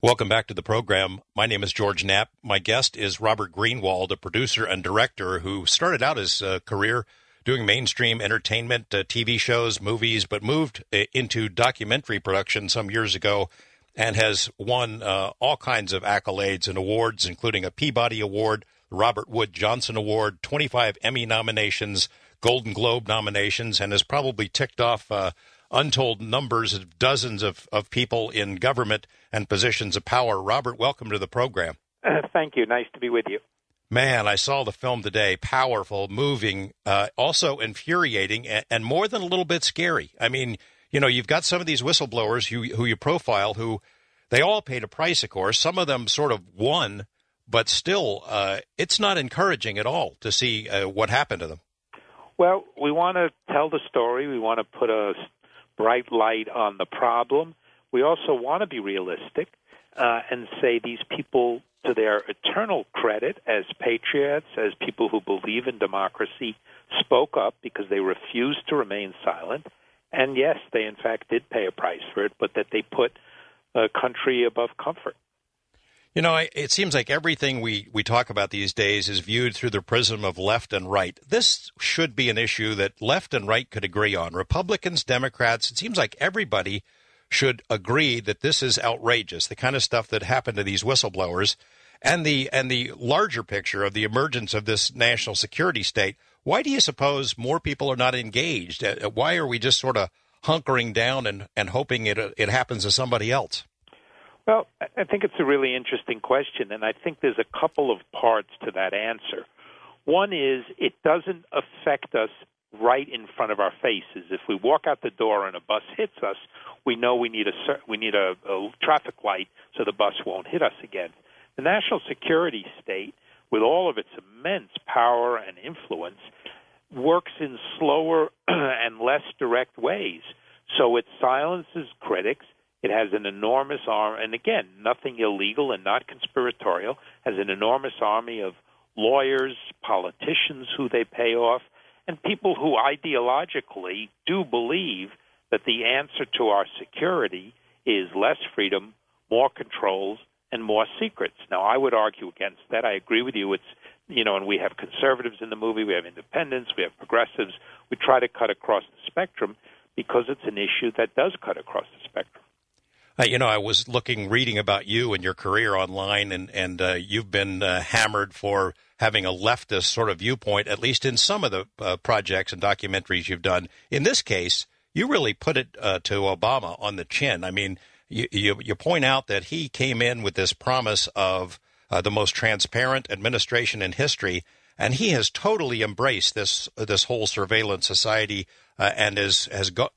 Welcome back to the program. My name is George Knapp. My guest is Robert Greenwald, a producer and director who started out his career doing mainstream entertainment, TV shows, movies, but moved into documentary production some years ago and has won all kinds of accolades and awards, including a Peabody Award, the Robert Wood Johnson Award, 25 Emmy nominations, Golden Globe nominations, and has probably ticked off untold numbers of dozens of people in government and positions of power. Robert, welcome to the program. Thank you. Nice to be with you. Man, I saw the film today. Powerful, moving, also infuriating, and more than a little bit scary. I mean, you know, you've got some of these whistleblowers who you profile who they all paid a price, of course. Some of them sort of won, but still, it's not encouraging at all to see what happened to them. Well, we want to tell the story. We want to put a bright light on the problem. We also want to be realistic and say these people, to their eternal credit as patriots, as people who believe in democracy, spoke up because they refused to remain silent. And yes, they in fact did pay a price for it, but that they put a country above comfort. You know, it seems like everything we talk about these days is viewed through the prism of left and right. This should be an issue that left and right could agree on. Republicans, Democrats, it seems like everybody should agree that this is outrageous, the kind of stuff that happened to these whistleblowers, and the larger picture of the emergence of this national security state. Why do you suppose more people are not engaged? Why are we just sort of hunkering down and hoping it happens to somebody else? Well, I think it's a really interesting question, and I think there's a couple of parts to that answer. One is it doesn't affect us right in front of our faces. If we walk out the door and a bus hits us, we know we need a traffic light so the bus won't hit us again. The national security state, with all of its immense power and influence, works in slower and less direct ways. So it silences critics. It has an enormous army, and again, nothing illegal and not conspiratorial, has an enormous army of lawyers, politicians who they pay off, and people who ideologically do believe that the answer to our security is less freedom, more controls, and more secrets. Now, I would argue against that. I agree with you. It's, you know, and we have conservatives in the movie, we have independents, we have progressives. We try to cut across the spectrum because it's an issue that does cut across the spectrum. You know, I was reading about you and your career online, and you've been hammered for having a leftist sort of viewpoint, at least in some of the projects and documentaries you've done. In this case, you really put it to Obama on the chin. I mean, you point out that he came in with this promise of the most transparent administration in history, and he has totally embraced this whole surveillance society and has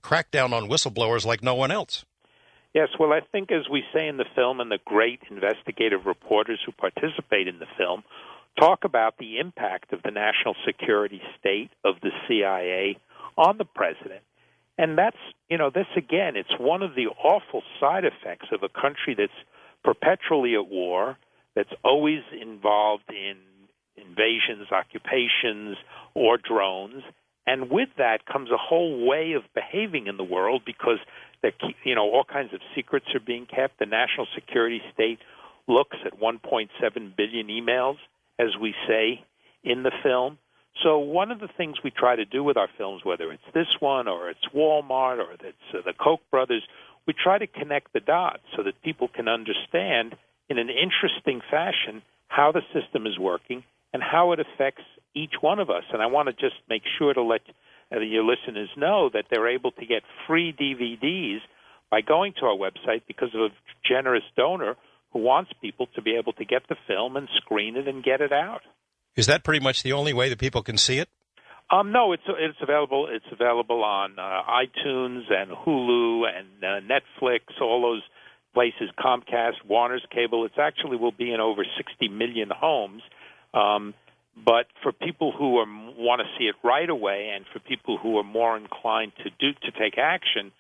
cracked down on whistleblowers like no one else. Yes, well, I think as we say in the film, and the great investigative reporters who participate in the film talk about the impact of the national security state of the CIA on the president. And that's, you know, this again, it's one of the awful side effects of a country that's perpetually at war, that's always involved in invasions, occupations, or drones. And with that comes a whole way of behaving in the world because all kinds of secrets are being kept. The national security state looks at 1.7 billion emails, as we say in the film. So one of the things we try to do with our films, whether it's this one or it's Walmart or it's the Koch brothers, we try to connect the dots so that people can understand in an interesting fashion how the system is working and how it affects each one of us. And I want to just make sure to let your listeners know that they're able to get free DVDs by going to our website because of a generous donor who wants people to be able to get the film and screen it and get it out. Is that pretty much the only way that people can see it? No, it's available. It's available on iTunes and Hulu and Netflix, all those places, Comcast, Warner's Cable. It actually will be in over 60 million homes. But for people who want to see it right away, and for people who are more inclined to take action,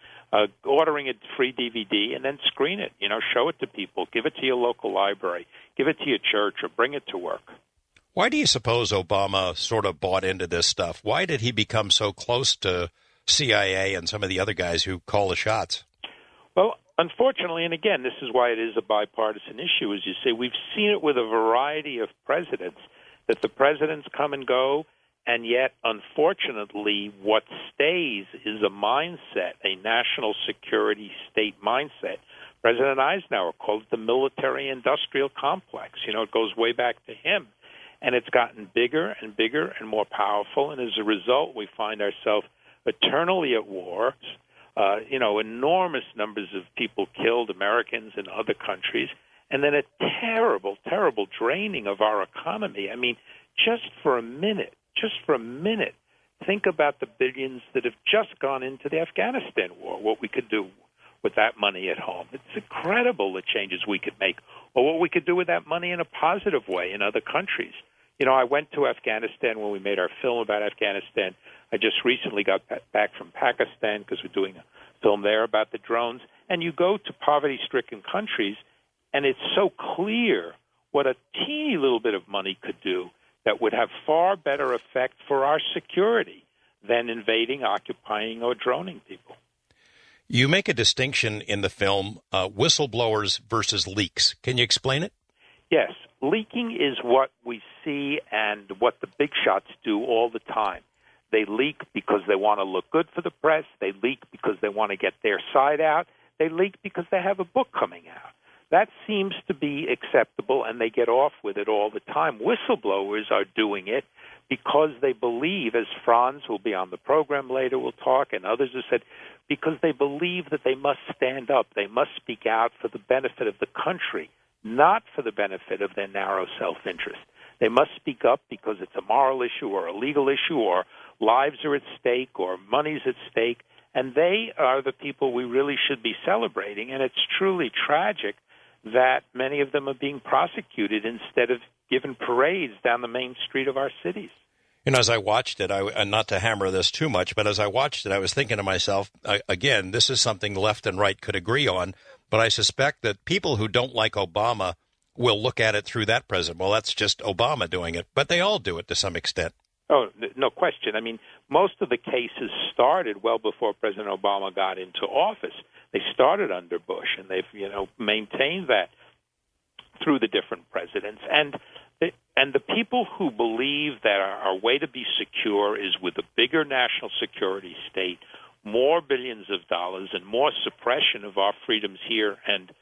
ordering a free DVD and then screen it. You know, show it to people, give it to your local library, give it to your church, or bring it to work. Why do you suppose Obama sort of bought into this stuff? Why did he become so close to CIA and some of the other guys who call the shots? Well, Unfortunately, and again, this is why it is a bipartisan issue, as you say, we've seen it with a variety of presidents, that the presidents come and go, and yet, unfortunately, what stays is a mindset, a national security state mindset. President Eisenhower called it the military-industrial complex. It goes way back to him. And it's gotten bigger and bigger and more powerful, and as a result, we find ourselves eternally at war. Enormous numbers of people killed, Americans and other countries, and then a terrible, terrible draining of our economy. I mean, just for a minute, think about the billions that have just gone into the Afghanistan war, what we could do with that money at home. It's incredible the changes we could make, or what we could do with that money in a positive way in other countries. I went to Afghanistan when we made our film about Afghanistan. I just recently got back from Pakistan because we're doing a film there about the drones. And you go to poverty-stricken countries, and it's so clear what a teeny little bit of money could do that would have far better effect for our security than invading, occupying, or droning people. You make a distinction in the film, whistleblowers versus leaks. Can you explain it? Yes. Leaking is what we see and what the big shots do all the time. They leak because they want to look good for the press. They leak because they want to get their side out. They leak because they have a book coming out. That seems to be acceptable, and they get off with it all the time. Whistleblowers are doing it because they believe, as Franz will be on the program later, will talk, and others have said, because they believe that they must stand up. They must speak out for the benefit of the country, not for the benefit of their narrow self-interest. They must speak up because it's a moral issue or a legal issue or lives are at stake or money's at stake, and they are the people we really should be celebrating, and it's truly tragic that many of them are being prosecuted instead of given parades down the main street of our cities. As I watched it, and not to hammer this too much, but as I watched it, I was thinking to myself, again, this is something left and right could agree on, but I suspect that people who don't like Obama will look at it through that prism. Well, that's just Obama doing it, but they all do it to some extent. Oh, no question. I mean, most of the cases started well before President Obama got into office. They started under Bush, and they've, maintained that through the different presidents. And the people who believe that our way to be secure is with a bigger national security state, more billions of dollars, and more suppression of our freedoms here and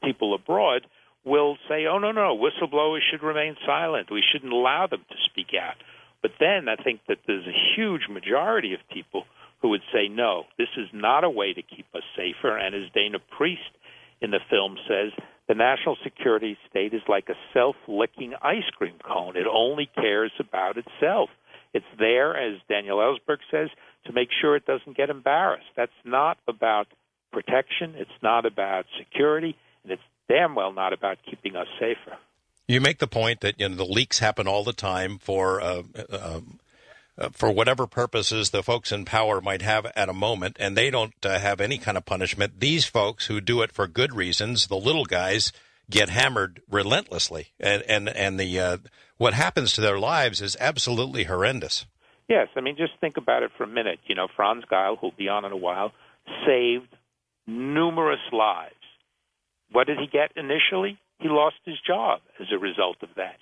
people abroad, will say, oh, no, whistleblowers should remain silent. We shouldn't allow them to speak out. But then I think that there's a huge majority of people who would say, no, this is not a way to keep us safer. And as Dana Priest in the film says, the national security state is like a self-licking ice cream cone. It only cares about itself. It's there, as Daniel Ellsberg says, to make sure it doesn't get embarrassed. That's not about protection. It's not about security. And it's damn well not about keeping us safer. You make the point that the leaks happen all the time for whatever purposes the folks in power might have at a moment, and they don't have any kind of punishment. These folks who do it for good reasons, the little guys, get hammered relentlessly, and the what happens to their lives is absolutely horrendous. Yes, I mean, just think about it for a minute. Franz Geil, who'll be on in a while, saved numerous lives. What did he get initially? He lost his job as a result of that.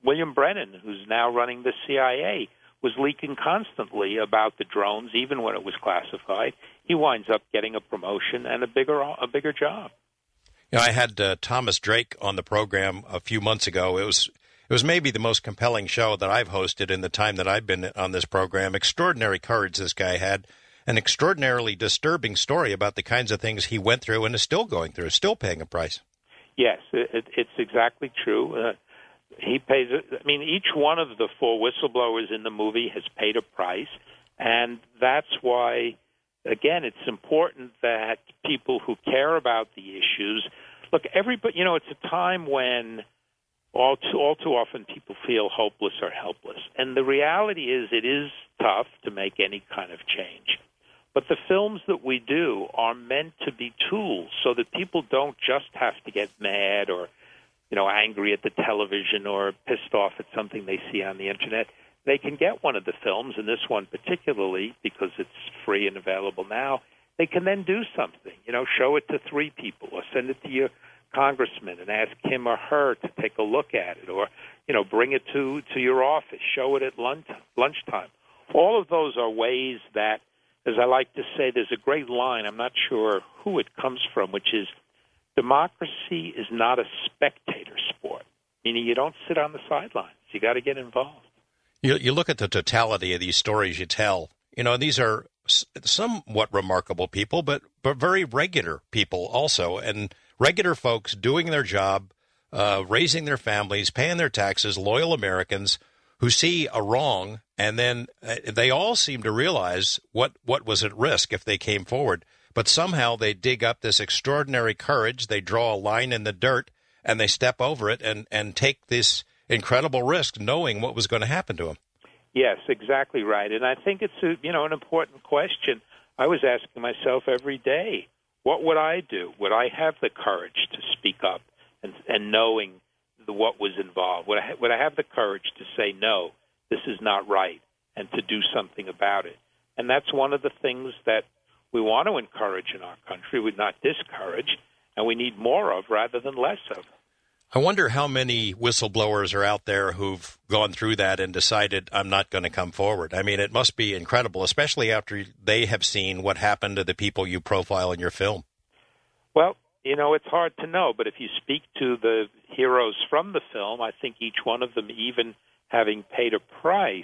William Brennan, who's now running the CIA, was leaking constantly about the drones, even when it was classified. He winds up getting a promotion and a bigger job. I had Thomas Drake on the program a few months ago. It was maybe the most compelling show that I've hosted in the time that I've been on this program. Extraordinary courage this guy had. An extraordinarily disturbing story about the kinds of things he went through and is still going through, still paying a price. Yes, it's exactly true. He pays. I mean, each one of the four whistleblowers in the movie has paid a price, and that's why, again, it's important that people who care about the issues look. Everybody, it's a time when all too often people feel hopeless or helpless, and the reality is it is tough to make any kind of change. But the films that we do are meant to be tools so that people don't just have to get mad or, angry at the television or pissed off at something they see on the Internet. They can get one of the films, and this one particularly, because it's free and available now, they can then do something. Show it to 3 people or send it to your congressman and ask him or her to take a look at it, or bring it to your office, show it at lunchtime. All of those are ways that, as I like to say, there's a great line, I'm not sure who it comes from, which is democracy is not a spectator sport, meaning you don't sit on the sidelines. You got to get involved. You look at the totality of these stories you tell. These are somewhat remarkable people, but very regular people also, and regular folks doing their job, raising their families, paying their taxes, loyal Americans who see a wrong, and then they all seem to realize what was at risk if they came forward. But somehow they dig up this extraordinary courage, they draw a line in the dirt, and they step over it and take this incredible risk knowing what was going to happen to them. Yes, exactly right. And I think it's an important question. I was asking myself every day, what would I do? Would I have the courage to speak up and knowing what was involved? Would I have the courage to say, no, this is not right, and to do something about it? And that's one of the things that we want to encourage in our country, we not discourage, and we need more of rather than less of. I wonder how many whistleblowers are out there who've gone through that and decided, I'm not going to come forward. I mean, it must be incredible, especially after they have seen what happened to the people you profile in your film. Well, it's hard to know, but if you speak to the heroes from the film, I think each one of them, even having paid a price,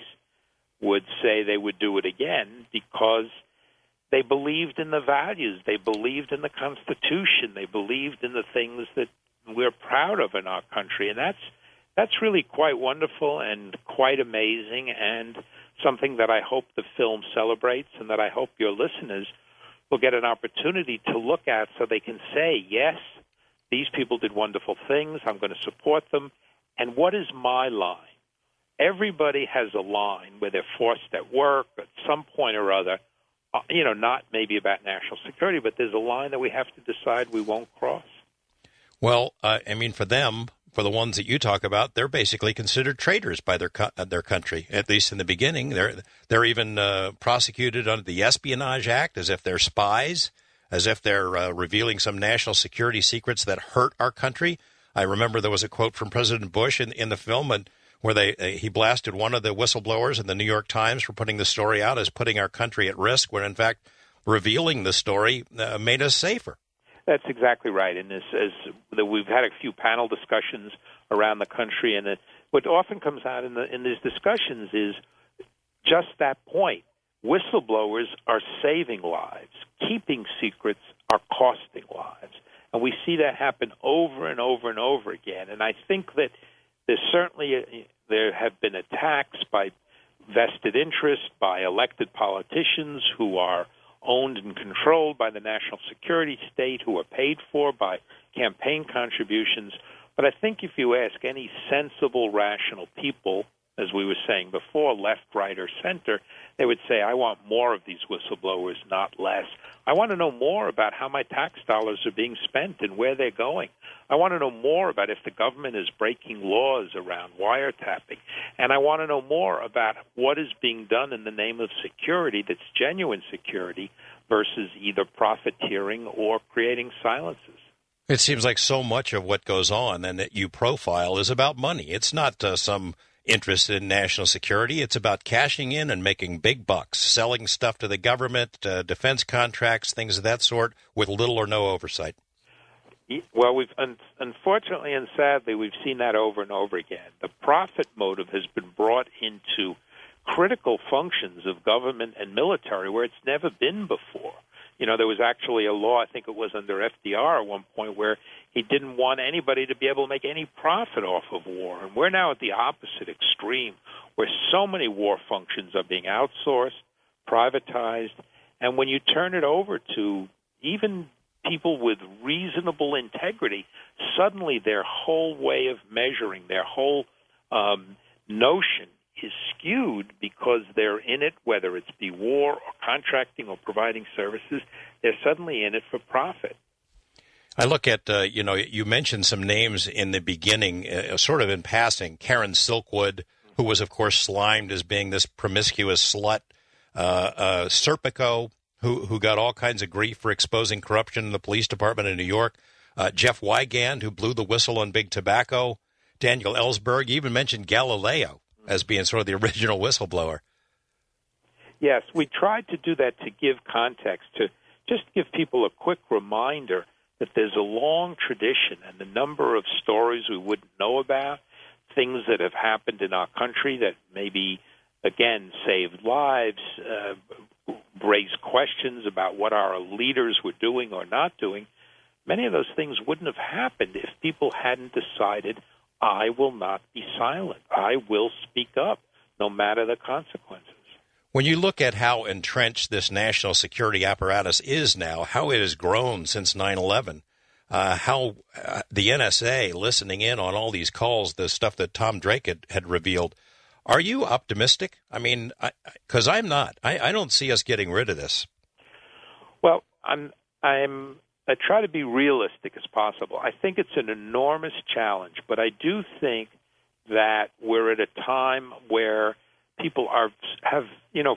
would say they would do it again because they believed in the values, they believed in the Constitution, they believed in the things that we're proud of in our country, and that's really quite wonderful and quite amazing, and something that I hope the film celebrates, and that I hope your listeners will get an opportunity to look at, so they can say, yes, these people did wonderful things, I'm going to support them, and what is my line? Everybody has a line where they're forced at work at some point or other, not maybe about national security, but there's a line that we have to decide we won't cross. Well, for them, for the ones that you talk about, they're basically considered traitors by their country, at least in the beginning. They're even prosecuted under the Espionage Act as if they're spies, as if they're revealing some national security secrets that hurt our country. I remember there was a quote from President Bush in the film where he blasted one of the whistleblowers in the New York Times for putting the story out as putting our country at risk, when in fact revealing the story made us safer. That's exactly right. And we've had a few panel discussions around the country, and what often comes out in these discussions is just that point. Whistleblowers are saving lives. Keeping secrets are costing lives. And we see that happen over and over and over again. And I think that there have been attacks by vested interests, by elected politicians who are owned and controlled by the national security state, who are paid for by campaign contributions. But I think if you ask any sensible, rational people, as we were saying before, left, right, or center, they would say, I want more of these whistleblowers, not less. I want to know more about how my tax dollars are being spent and where they're going. I want to know more about if the government is breaking laws around wiretapping. And I want to know more about what is being done in the name of security that's genuine security versus either profiteering or creating silences. It seems like so much of what goes on and that you profile is about money. It's not some interest in national security. It's about cashing in and making big bucks, selling stuff to the government, defense contracts, things of that sort, with little or no oversight. Well, unfortunately and sadly, we've seen that over and over again. The profit motive has been brought into critical functions of government and military where it's never been before. There was actually a law, I think it was under FDR at one point, where he didn't want anybody to be able to make any profit off of war. And we're now at the opposite extreme, where so many war functions are being outsourced, privatized, and when you turn it over to even people with reasonable integrity, suddenly their whole way of measuring, their whole notion is skewed because they're in it, whether it's be war or contracting or providing services, they're suddenly in it for profit. I look at, you mentioned some names in the beginning, sort of in passing. Karen Silkwood, who was, of course, slimed as being this promiscuous slut. Serpico, who got all kinds of grief for exposing corruption in the police department in New York. Jeff Wigand, who blew the whistle on big tobacco. Daniel Ellsberg. You even mentioned Galileo as being sort of the original whistleblower. Yes, we tried to do that to give context, to just give people a quick reminder that there's a long tradition and the number of stories we wouldn't know about, things that have happened in our country that maybe, again, saved lives, raised questions about what our leaders were doing or not doing. Many of those things wouldn't have happened if people hadn't decided, I will not be silent. I will speak up, no matter the consequences. When you look at how entrenched this national security apparatus is now, how it has grown since 9/11, how the NSA listening in on all these calls, the stuff that Tom Drake had revealed, are you optimistic? I mean, because I'm not. I don't see us getting rid of this. Well, I try to be realistic as possible. I think it's an enormous challenge, but I do think that we're at a time where people have,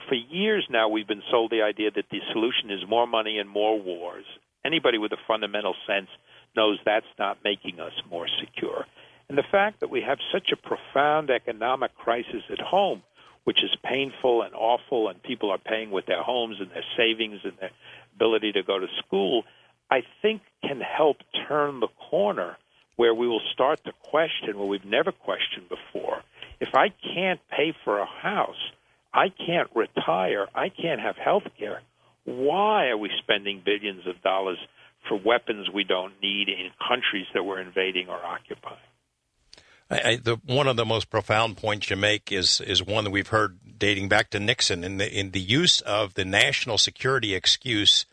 for years now we've been sold the idea that the solution is more money and more wars. Anybody with a fundamental sense knows that's not making us more secure. And the fact that we have such a profound economic crisis at home, which is painful and awful, and people are paying with their homes and their savings and their ability to go to school, I think can help turn the corner where we will start to question what we've never questioned before. If I can't pay for a house, I can't retire, I can't have health care, why are we spending billions of dollars for weapons we don't need in countries that we're invading or occupying? One of the most profound points you make is one that we've heard dating back to Nixon in the use of the national security excuse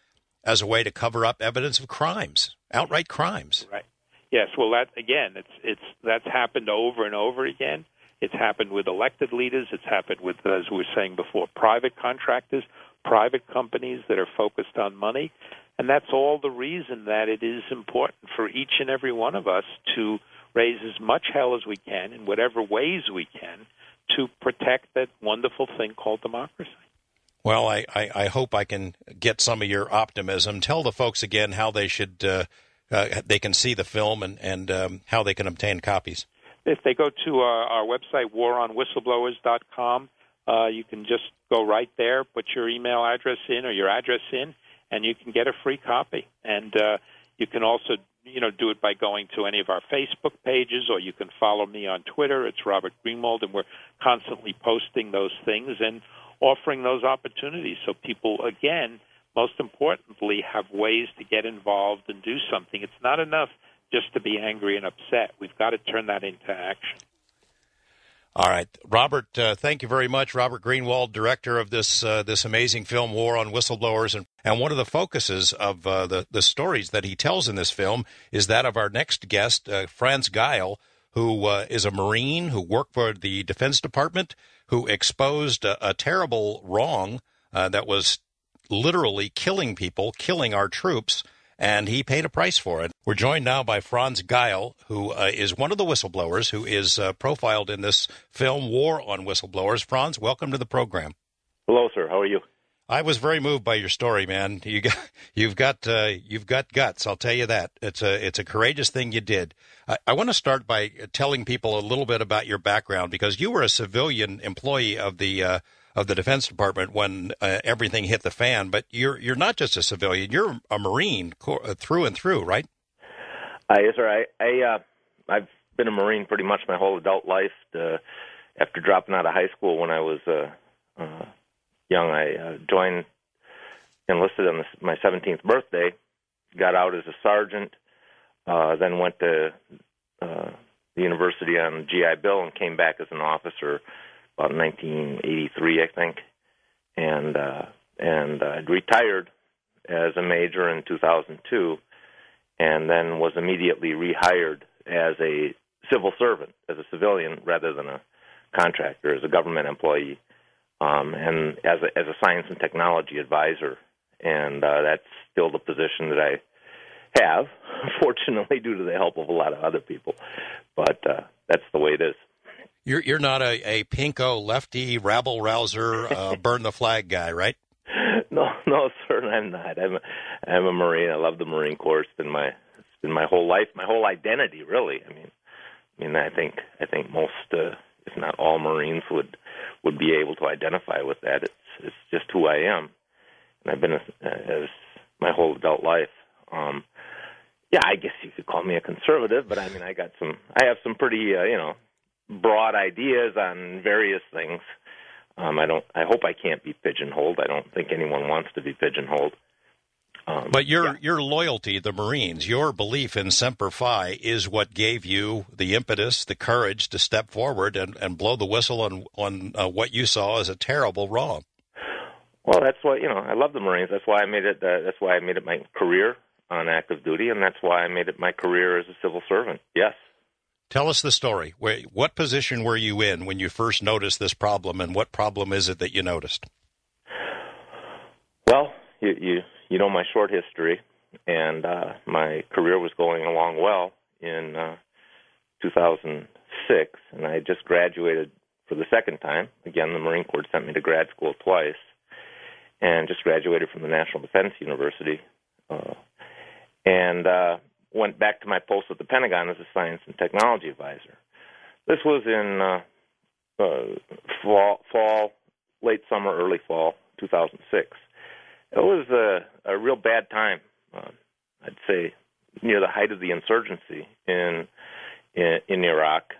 as a way to cover up evidence of crimes, outright crimes. Right. Yes. Well, that's happened over and over again. It's happened with elected leaders. It's happened with, as we were saying before, private contractors, private companies that are focused on money. And that's all the reason that it is important for each and every one of us to raise as much hell as we can in whatever ways we can to protect that wonderful thing called democracy. Well, I hope I can get some of your optimism. Tell the folks again how they should they can see the film and how they can obtain copies. If they go to our website, waronwhistlblowers.com, you can just go right there, put your email address in or your address in, and you can get a free copy. And you can also, do it by going to any of our Facebook pages, or you can follow me on Twitter. It's Robert Greenwald, and we're constantly posting those things and offering those opportunities so people, again, most importantly, have ways to get involved and do something. It's not enough just to be angry and upset. We've got to turn that into action. All right. Robert, thank you very much. Robert Greenwald, director of this amazing film, War on Whistleblowers. And one of the focuses of the stories that he tells in this film is that of our next guest, Franz Geil, who is a Marine who worked for the Defense Department, who exposed a terrible wrong that was literally killing people, killing our troops, and he paid a price for it. We're joined now by Franz Geil, who is one of the whistleblowers who is profiled in this film, War on Whistleblowers. Franz, welcome to the program. Hello, sir. How are you? I was very moved by your story, man. You've got guts. I'll tell you that. It's a courageous thing you did. I want to start by telling people a little bit about your background, because you were a civilian employee of the Defense Department when everything hit the fan. But you're not just a civilian; you're a Marine through and through, right? Yes, sir. I've been a Marine pretty much my whole adult life. After dropping out of high school when I was young, I enlisted on my 17th birthday. Got out as a sergeant, then went to the university on GI Bill and came back as an officer about 1983, I think, and I'd retired as a major in 2002, and then was immediately rehired as a civil servant, as a civilian rather than a contractor, as a government employee, and as a science and technology advisor, and that's still the position that I have, fortunately, due to the help of a lot of other people, but that's the way it is. You're not a pinko lefty rabble rouser burn the flag guy, right? No, sir, I'm not. I'm a Marine. I love the Marine Corps. It's been my whole life, my whole identity, really. I think most, if not all, Marines would be able to identify with that. It's just who I am, and I've been as my whole adult life. Yeah, I guess you could call me a conservative, but I have some pretty broad ideas on various things. I hope I can't be pigeonholed. I don't think anyone wants to be pigeonholed. But your loyalty, the Marines, your belief in Semper Fi is what gave you the impetus, the courage to step forward and blow the whistle on what you saw as a terrible wrong. Well, that's why I love the Marines. That's why I made it. That's why I made it my career on active duty, and that's why I made it my career as a civil servant. Yes. Tell us the story. What position were you in when you first noticed this problem, and what problem is it that you noticed? Well, you know my short history, and my career was going along well in 2006, and I just graduated for the second time. Again, the Marine Corps sent me to grad school twice, and just graduated from the National Defense University, and went back to my post at the Pentagon as a science and technology advisor. This was in fall, late summer, early fall, 2006. It was a real bad time, I'd say, near the height of the insurgency in Iraq,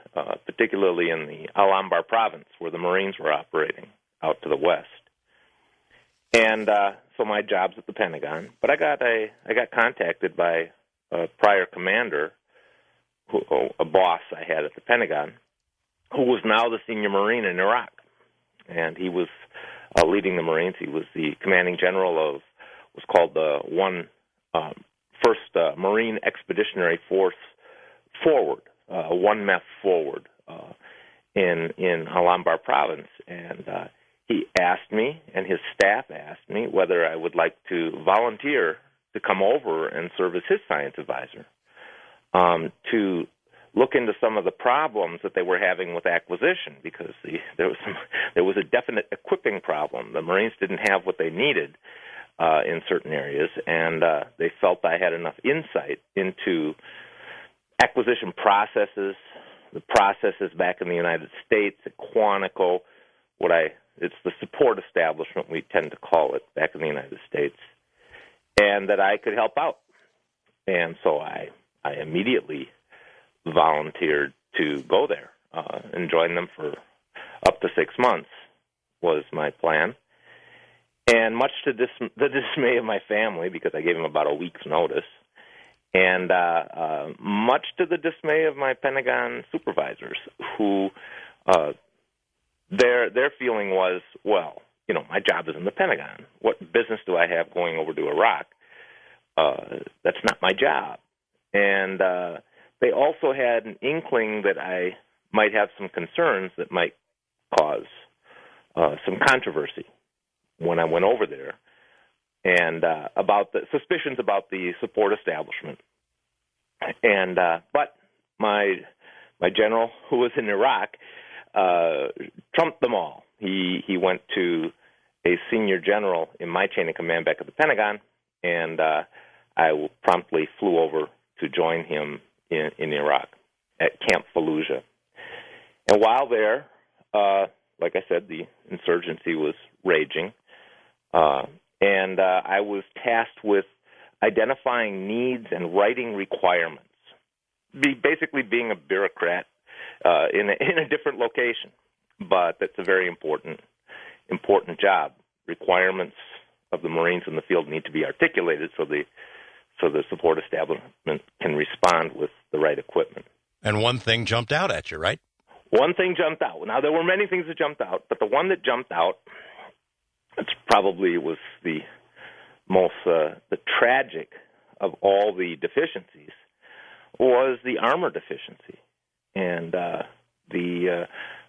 particularly in the Al-Anbar province, where the Marines were operating out to the west. And so my job's at the Pentagon, but I got contacted by a prior commander, a boss I had at the Pentagon, who was now the senior Marine in Iraq, and he was leading the Marines. He was the commanding general of what's called the First Marine Expeditionary Force Forward, 1MEF Forward, in Al-Anbar province, and he asked me, and his staff asked me, whether I would like to volunteer to come over and serve as his science advisor, to look into some of the problems that they were having with acquisition, because there was a definite equipping problem. The Marines didn't have what they needed in certain areas, and they felt I had enough insight into acquisition processes, the processes back in the United States at Quantico, it's the support establishment, we tend to call it, back in the United States, and that I could help out. And so I immediately volunteered to go there and join them for up to 6 months was my plan. And much to the dismay of my family, because I gave them about a week's notice, and much to the dismay of my Pentagon supervisors, who their feeling was, well, my job is in the Pentagon. What business do I have going over to Iraq? That's not my job. And they also had an inkling that I might have some concerns that might cause some controversy when I went over there, and about the suspicions about the support establishment. And but my general, who was in Iraq, trumped them all. He went to a senior general in my chain of command back at the Pentagon, and I promptly flew over to join him in Iraq at Camp Fallujah. And while there, like I said, the insurgency was raging, and I was tasked with identifying needs and writing requirements, basically being a bureaucrat in a different location. But that's a very important job. Requirements of the Marines in the field need to be articulated so the support establishment can respond with the right equipment. And one thing jumped out at you, right? One thing jumped out. Now, there were many things that jumped out, but the one that jumped out, it probably was the most the tragic of all the deficiencies, was the armor deficiency. And the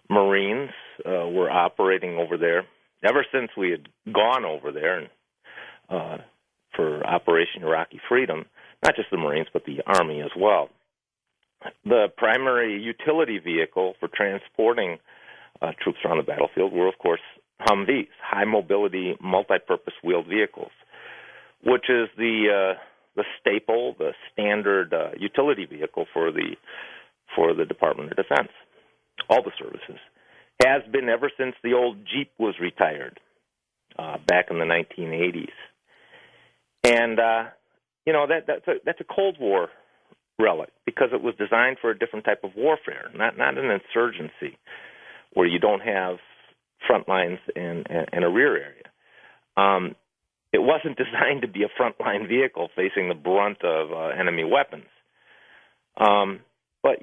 Marines were operating over there ever since we had gone over there and for Operation Iraqi Freedom, not just the Marines, but the Army as well. The primary utility vehicle for transporting troops around the battlefield were, of course, Humvees, high mobility, multi-purpose wheeled vehicles, which is the staple, the standard utility vehicle for the Department of Defense. All the services has been ever since the old Jeep was retired back in the 1980s, and that's a Cold War relic because it was designed for a different type of warfare, not an insurgency where you don't have front lines and a rear area. It wasn't designed to be a frontline vehicle facing the brunt of enemy weapons. But,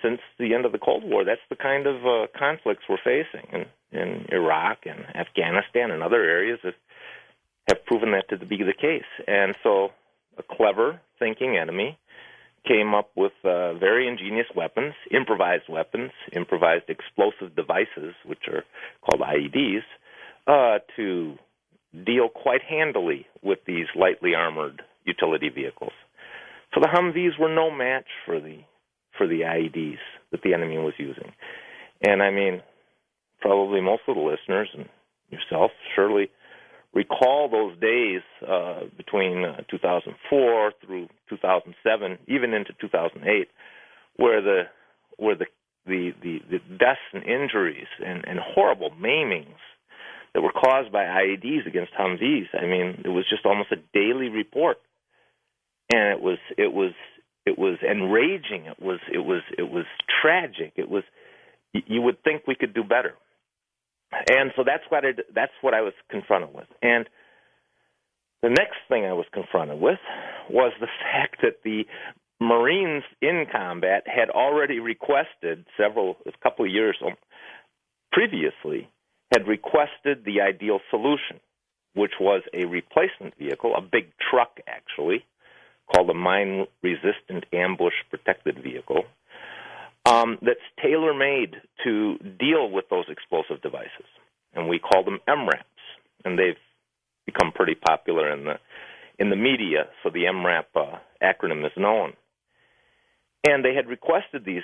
since the end of the Cold War, that's the kind of conflicts we're facing in Iraq and Afghanistan and other areas that have proven that to be the case. And so a clever thinking enemy came up with very ingenious weapons, improvised explosive devices, which are called IEDs, to deal quite handily with these lightly armored utility vehicles. So the Humvees were no match for the IEDs that the enemy was using. And I mean, probably most of the listeners and yourself surely recall those days between 2004 through 2007, even into 2008, where the deaths and injuries and horrible maimings that were caused by IEDs against Humvees. I mean, it was just almost a daily report, and it was enraging. It was tragic. You would think we could do better, and so that's what I was confronted with. And the next thing I was confronted with was the fact that the Marines in combat had already requested a couple of years previously, had requested the ideal solution, which was a replacement vehicle, a big truck actually, called a mine-resistant ambush-protected vehicle, that's tailor-made to deal with those explosive devices. And we call them MRAPs, and they've become pretty popular in the media, so the MRAP acronym is known. And they had requested these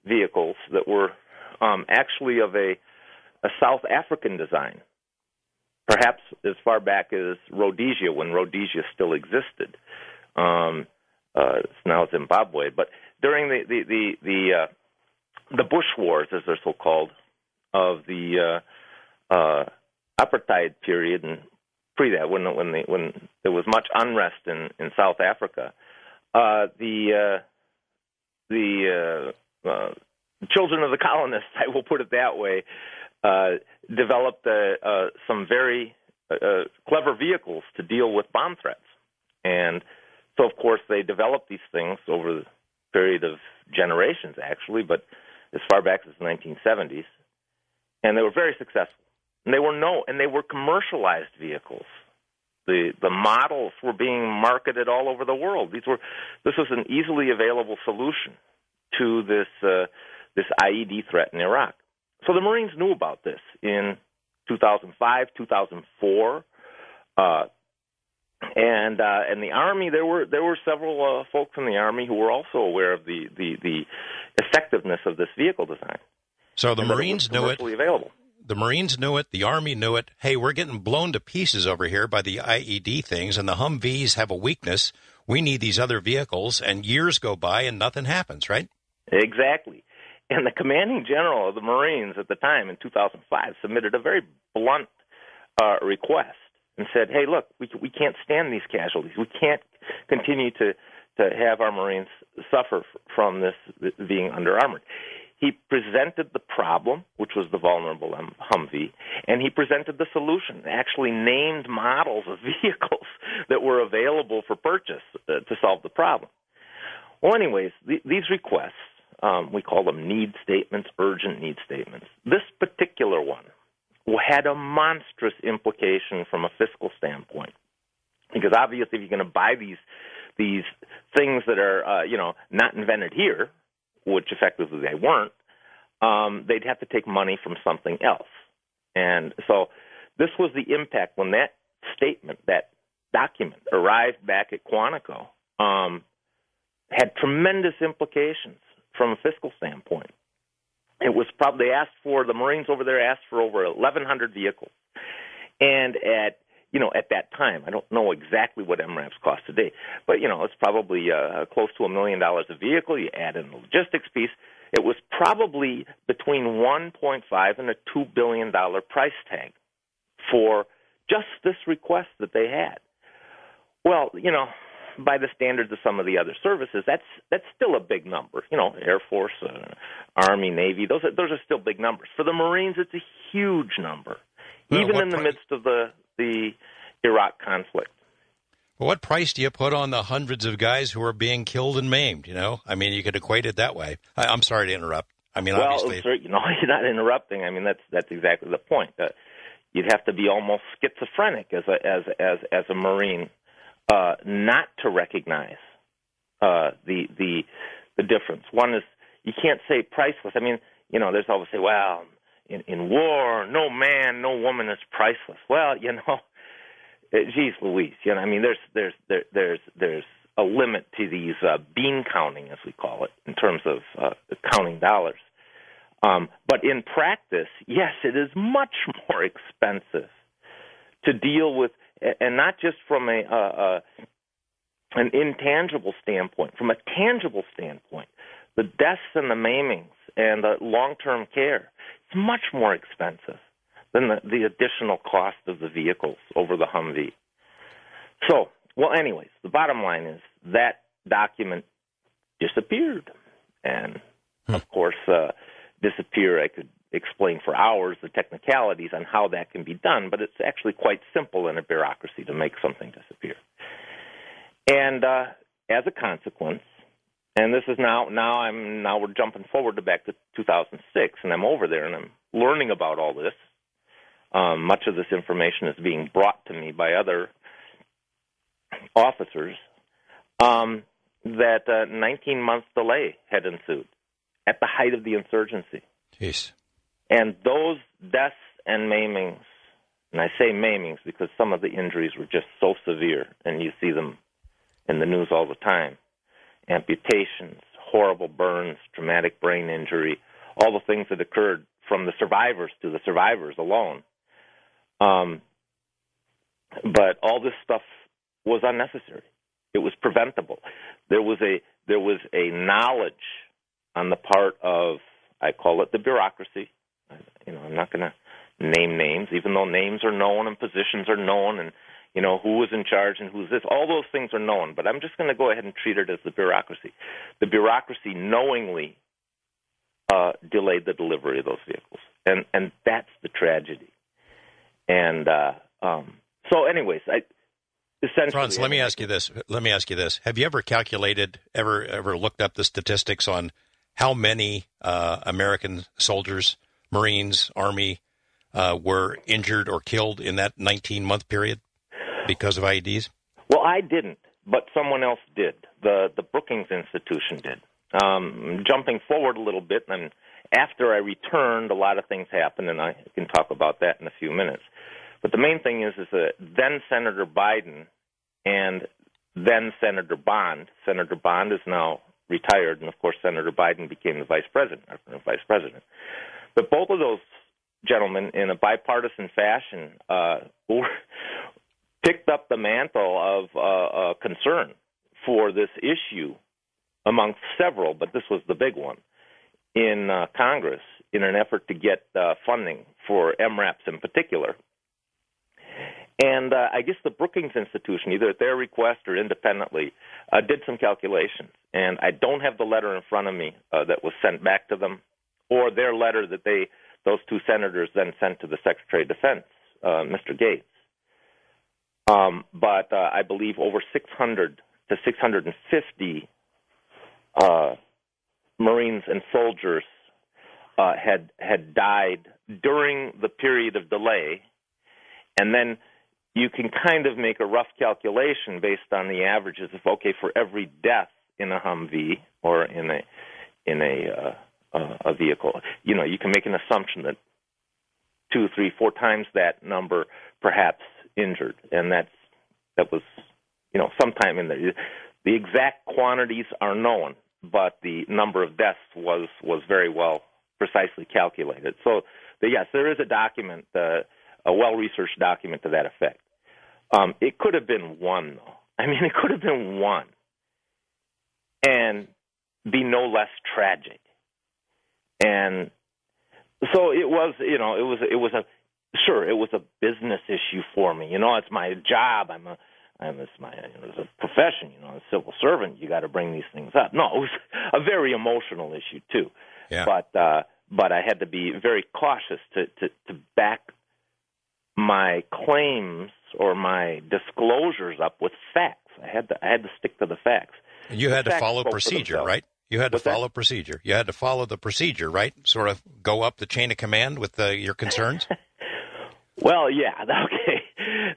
vehicles that were actually of a South African design, perhaps as far back as Rhodesia, when Rhodesia still existed. It's now Zimbabwe, but during the Bush Wars, as they're so called, of the apartheid period and pre that, when there was much unrest in South Africa, the children of the colonists, I will put it that way, developed some very clever vehicles to deal with bomb threats. And so, of course, they developed these things over the period of generations, actually, but as far back as the 1970s. And they were very successful. And they were commercialized vehicles. The models were being marketed all over the world. This was an easily available solution to this IED threat in Iraq. So the Marines knew about this in 2005, 2004, and the Army. There were several folks in the Army who were also aware of the effectiveness of this vehicle design. So the Marines knew it. Available. The Marines knew it. The Army knew it. Hey, we're getting blown to pieces over here by the IED things, and the Humvees have a weakness. We need these other vehicles, and years go by and nothing happens, right? Exactly. And the commanding general of the Marines at the time, in 2005, submitted a very blunt request and said, hey, look, we can't stand these casualties. We can't continue to have our Marines suffer from this being under-armored. He presented the problem, which was the vulnerable Humvee, and he presented the solution, actually named models of vehicles that were available for purchase to solve the problem. Well, anyways, these requests, we call them need statements, urgent need statements. This particular one had a monstrous implication from a fiscal standpoint, because obviously if you're going to buy these things that are not invented here, which effectively they weren't, they'd have to take money from something else. And so this was the impact when that statement, that document, arrived back at Quantico, had tremendous implications from a fiscal standpoint. It was probably the Marines over there asked for over 1,100 vehicles. And at that time, I don't know exactly what MRAPs cost today, but, it's probably close to $1 million a vehicle. You add in the logistics piece. It was probably between $1.5 and a $2 billion price tag for just this request that they had. Well, by the standards of some of the other services, that's still a big number. Air Force, Army, Navy, those are still big numbers. For the Marines, it's a huge number, even in the midst of the Iraq conflict. Well, what price do you put on the hundreds of guys who are being killed and maimed? I mean, you could equate it that way. I'm sorry to interrupt. I mean, obviously, sir, you're not interrupting. I mean, that's exactly the point. You'd have to be almost schizophrenic as a Marine not to recognize the difference. One is you can't say priceless. I mean, there's always say, well, in war, no man, no woman is priceless. Well, geez Louise, I mean, there's a limit to these bean counting, as we call it, in terms of counting dollars. But in practice, yes, it is much more expensive to deal with, and not just from an intangible standpoint, from a tangible standpoint, the deaths and the maimings and the long-term care. It's much more expensive than the additional cost of the vehicles over the Humvee. So, well, anyways, the bottom line is that document disappeared. And, of course, disappear, I could explain for hours the technicalities on how that can be done, but it's actually quite simple in a bureaucracy to make something disappear. And as a consequence, and this is now we're jumping forward back to 2006, and I'm over there and I'm learning about all this. Much of this information is being brought to me by other officers. That 19-month delay had ensued at the height of the insurgency. Jeez. And those deaths and maimings, and I say maimings because some of the injuries were just so severe, and you see them in the news all the time. Amputations, horrible burns, traumatic brain injury, all the things that occurred from the survivors to the survivors alone. But all this stuff was unnecessary. It was preventable. There was a knowledge on the part of, I call it the bureaucracy. I'm not going to name names, even though names are known and positions are known, and who was in charge and who's this. All those things are known, but I'm just going to go ahead and treat it as the bureaucracy. The bureaucracy knowingly delayed the delivery of those vehicles, and that's the tragedy. And so, anyways, essentially, Franz, let me ask you this. Have you ever calculated, ever looked up the statistics on how many American soldiers, Marines, Army were injured or killed in that 19-month period because of IEDs? Well, I didn't, but someone else did. The Brookings Institution did. Jumping forward a little bit, and after I returned, a lot of things happened, and I can talk about that in a few minutes. But the main thing is that then Senator Biden and then Senator Bond. Senator Bond is now retired, and of course Senator Biden became the vice president. But both of those gentlemen, in a bipartisan fashion, picked up the mantle of concern for this issue amongst several, but this was the big one, in Congress in an effort to get funding for MRAPs in particular. And I guess the Brookings Institution, either at their request or independently, did some calculations. And I don't have the letter in front of me that was sent back to them, or their letter that those two senators then sent to the Secretary of Defense, Mr. Gates. But I believe over 600 to 650 Marines and soldiers had died during the period of delay, and then you can kind of make a rough calculation based on the averages of, okay, for every death in a Humvee or in a vehicle, you can make an assumption that 2, 3, 4 times that number perhaps injured, and that was sometime in there. The exact quantities are known, but the number of deaths was very well precisely calculated. So, yes, there is a document, a well-researched document to that effect. It could have been one, though. I mean, it could have been one and be no less tragic. And so it was, it was a business issue for me. It's my job. It's a profession. A civil servant. You got to bring these things up. No, it was a very emotional issue too. Yeah. But I had to be very cautious to back my claims or my disclosures up with facts. I had to stick to the facts. And you had to follow procedure, right? You had to follow procedure. You had to follow the procedure, right? Sort of go up the chain of command with your concerns? Well, yeah. Okay.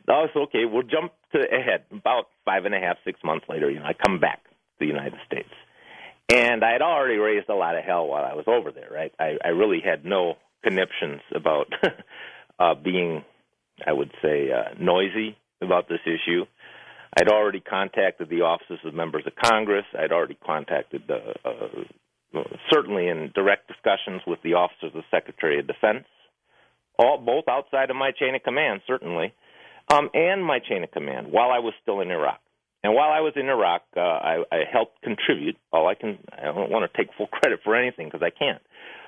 That was okay. We'll jump ahead. About 5.5, 6 months later, I come back to the United States. And I had already raised a lot of hell while I was over there, right? I really had no conniptions about being, I would say, noisy about this issue. I'd already contacted the offices of members of Congress. I'd already contacted, certainly in direct discussions with the officers of the Secretary of Defense, both outside of my chain of command, certainly, and my chain of command while I was still in Iraq. And while I was in Iraq, I helped contribute. I don't want to take full credit for anything because I can't.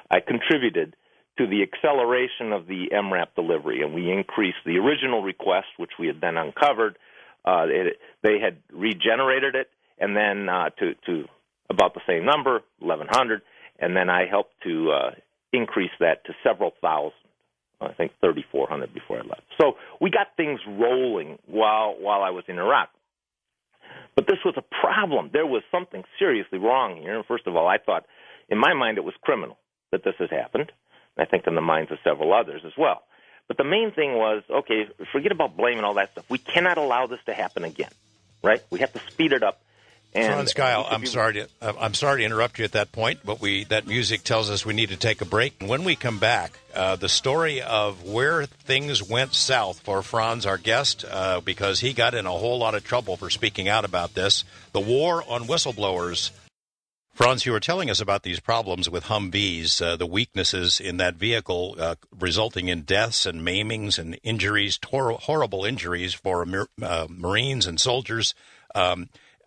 I contributed to the acceleration of the MRAP delivery, and we increased the original request, which we had then uncovered. They had regenerated it, and then to about the same number, 1,100, and then I helped to increase that to several thousand. I think 3,400 before I left. So we got things rolling while I was in Iraq. But this was a problem. There was something seriously wrong here. And first of all, I thought, in my mind, it was criminal that this has happened. And I think in the minds of several others as well. But the main thing was, okay, forget about blame and all that stuff. We cannot allow this to happen again, right? We have to speed it up. Franz Geil, I'm sorry to interrupt you at that point, but that music tells us we need to take a break. And when we come back, the story of where things went south for Franz, our guest, because he got in a whole lot of trouble for speaking out about this, the war on whistleblowers. Franz, you were telling us about these problems with Humvees, the weaknesses in that vehicle resulting in deaths and maimings and injuries, horrible injuries for Marines and soldiers.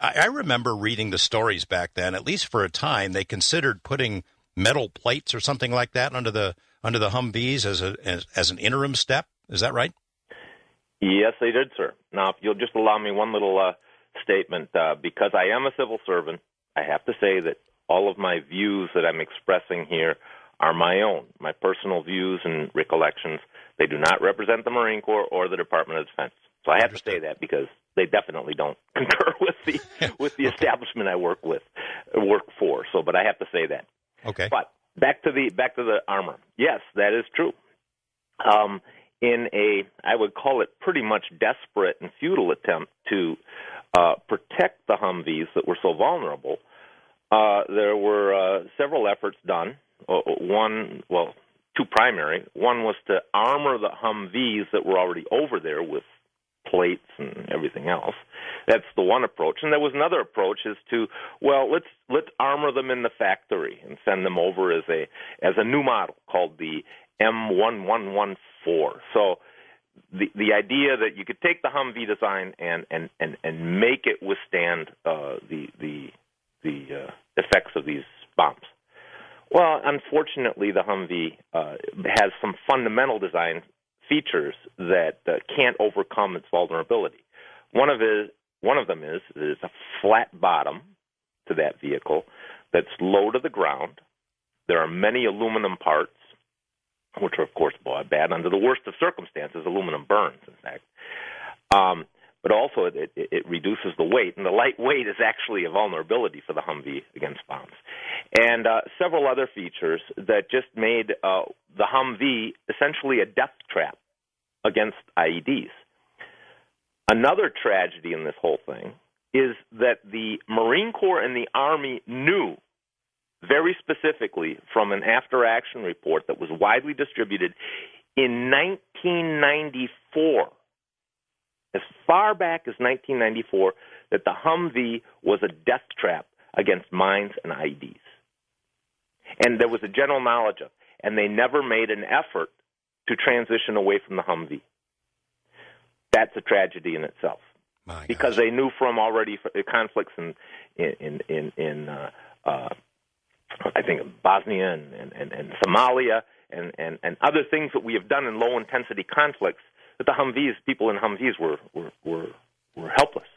I remember reading the stories back then. At least for a time, they considered putting metal plates or something like that under the Humvees as an interim step. Is that right? Yes, they did, sir. Now, if you'll just allow me one little statement, because I am a civil servant, I have to say that all of my views that I'm expressing here are my own, my personal views and recollections. They do not represent the Marine Corps or the Department of Defense. So I have to say that because they definitely don't concur with the establishment I work for. So, but I have to say that. Okay. But back to the armor. Yes, that is true. I would call it pretty much desperate and futile attempt to protect the Humvees that were so vulnerable, there were several efforts done. Two primary. One was to armor the Humvees that were already over there with plates and everything else. That's the one approach. And there was another approach is to, let's armor them in the factory and send them over as a new model called the M1114. So the idea that you could take the Humvee design and make it withstand the effects of these bombs. Well, unfortunately, the Humvee has some fundamental design features that can't overcome its vulnerability. One of them is a flat bottom to that vehicle that's low to the ground. There are many aluminum parts, which are, of course, bad. Under the worst of circumstances, aluminum burns, in fact. But also it reduces the weight, and the light weight is actually a vulnerability for the Humvee against bombs. And several other features that just made the Humvee essentially a death trap against IEDs. Another tragedy in this whole thing is that the Marine Corps and the Army knew very specifically from an after-action report that was widely distributed in 1994, as far back as 1994, that the Humvee was a death trap against mines and IEDs. And there was a general knowledge of, and they never made an effort to transition away from the Humvee. That's a tragedy in itself, because they knew from already conflicts in I think Bosnia and Somalia and other things that we have done in low intensity conflicts, that the Humvees, people in Humvees were helpless.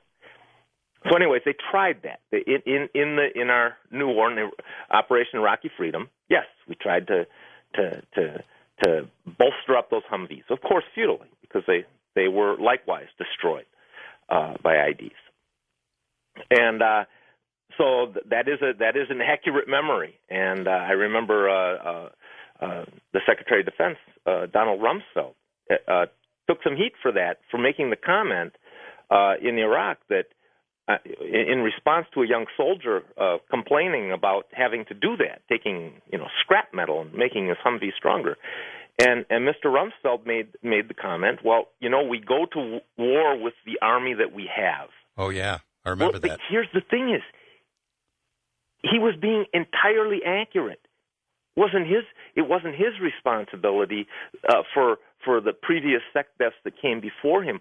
So, anyways, they tried that in our new war, in Operation Iraqi Freedom. Yes, we tried to bolster up those Humvees, of course, futilely, because they were likewise destroyed by IDs. And so that is an accurate memory. And I remember the Secretary of Defense, Donald Rumsfeld, took some heat for that, for making the comment in Iraq that in response to a young soldier complaining about having to do that, taking scrap metal and making his Humvee stronger. And Mr. Rumsfeld made the comment, well, we go to war with the army that we have. Oh, yeah. I remember that. Here's the thing is, he was being entirely accurate. It wasn't his responsibility for the previous SecDefs that came before him.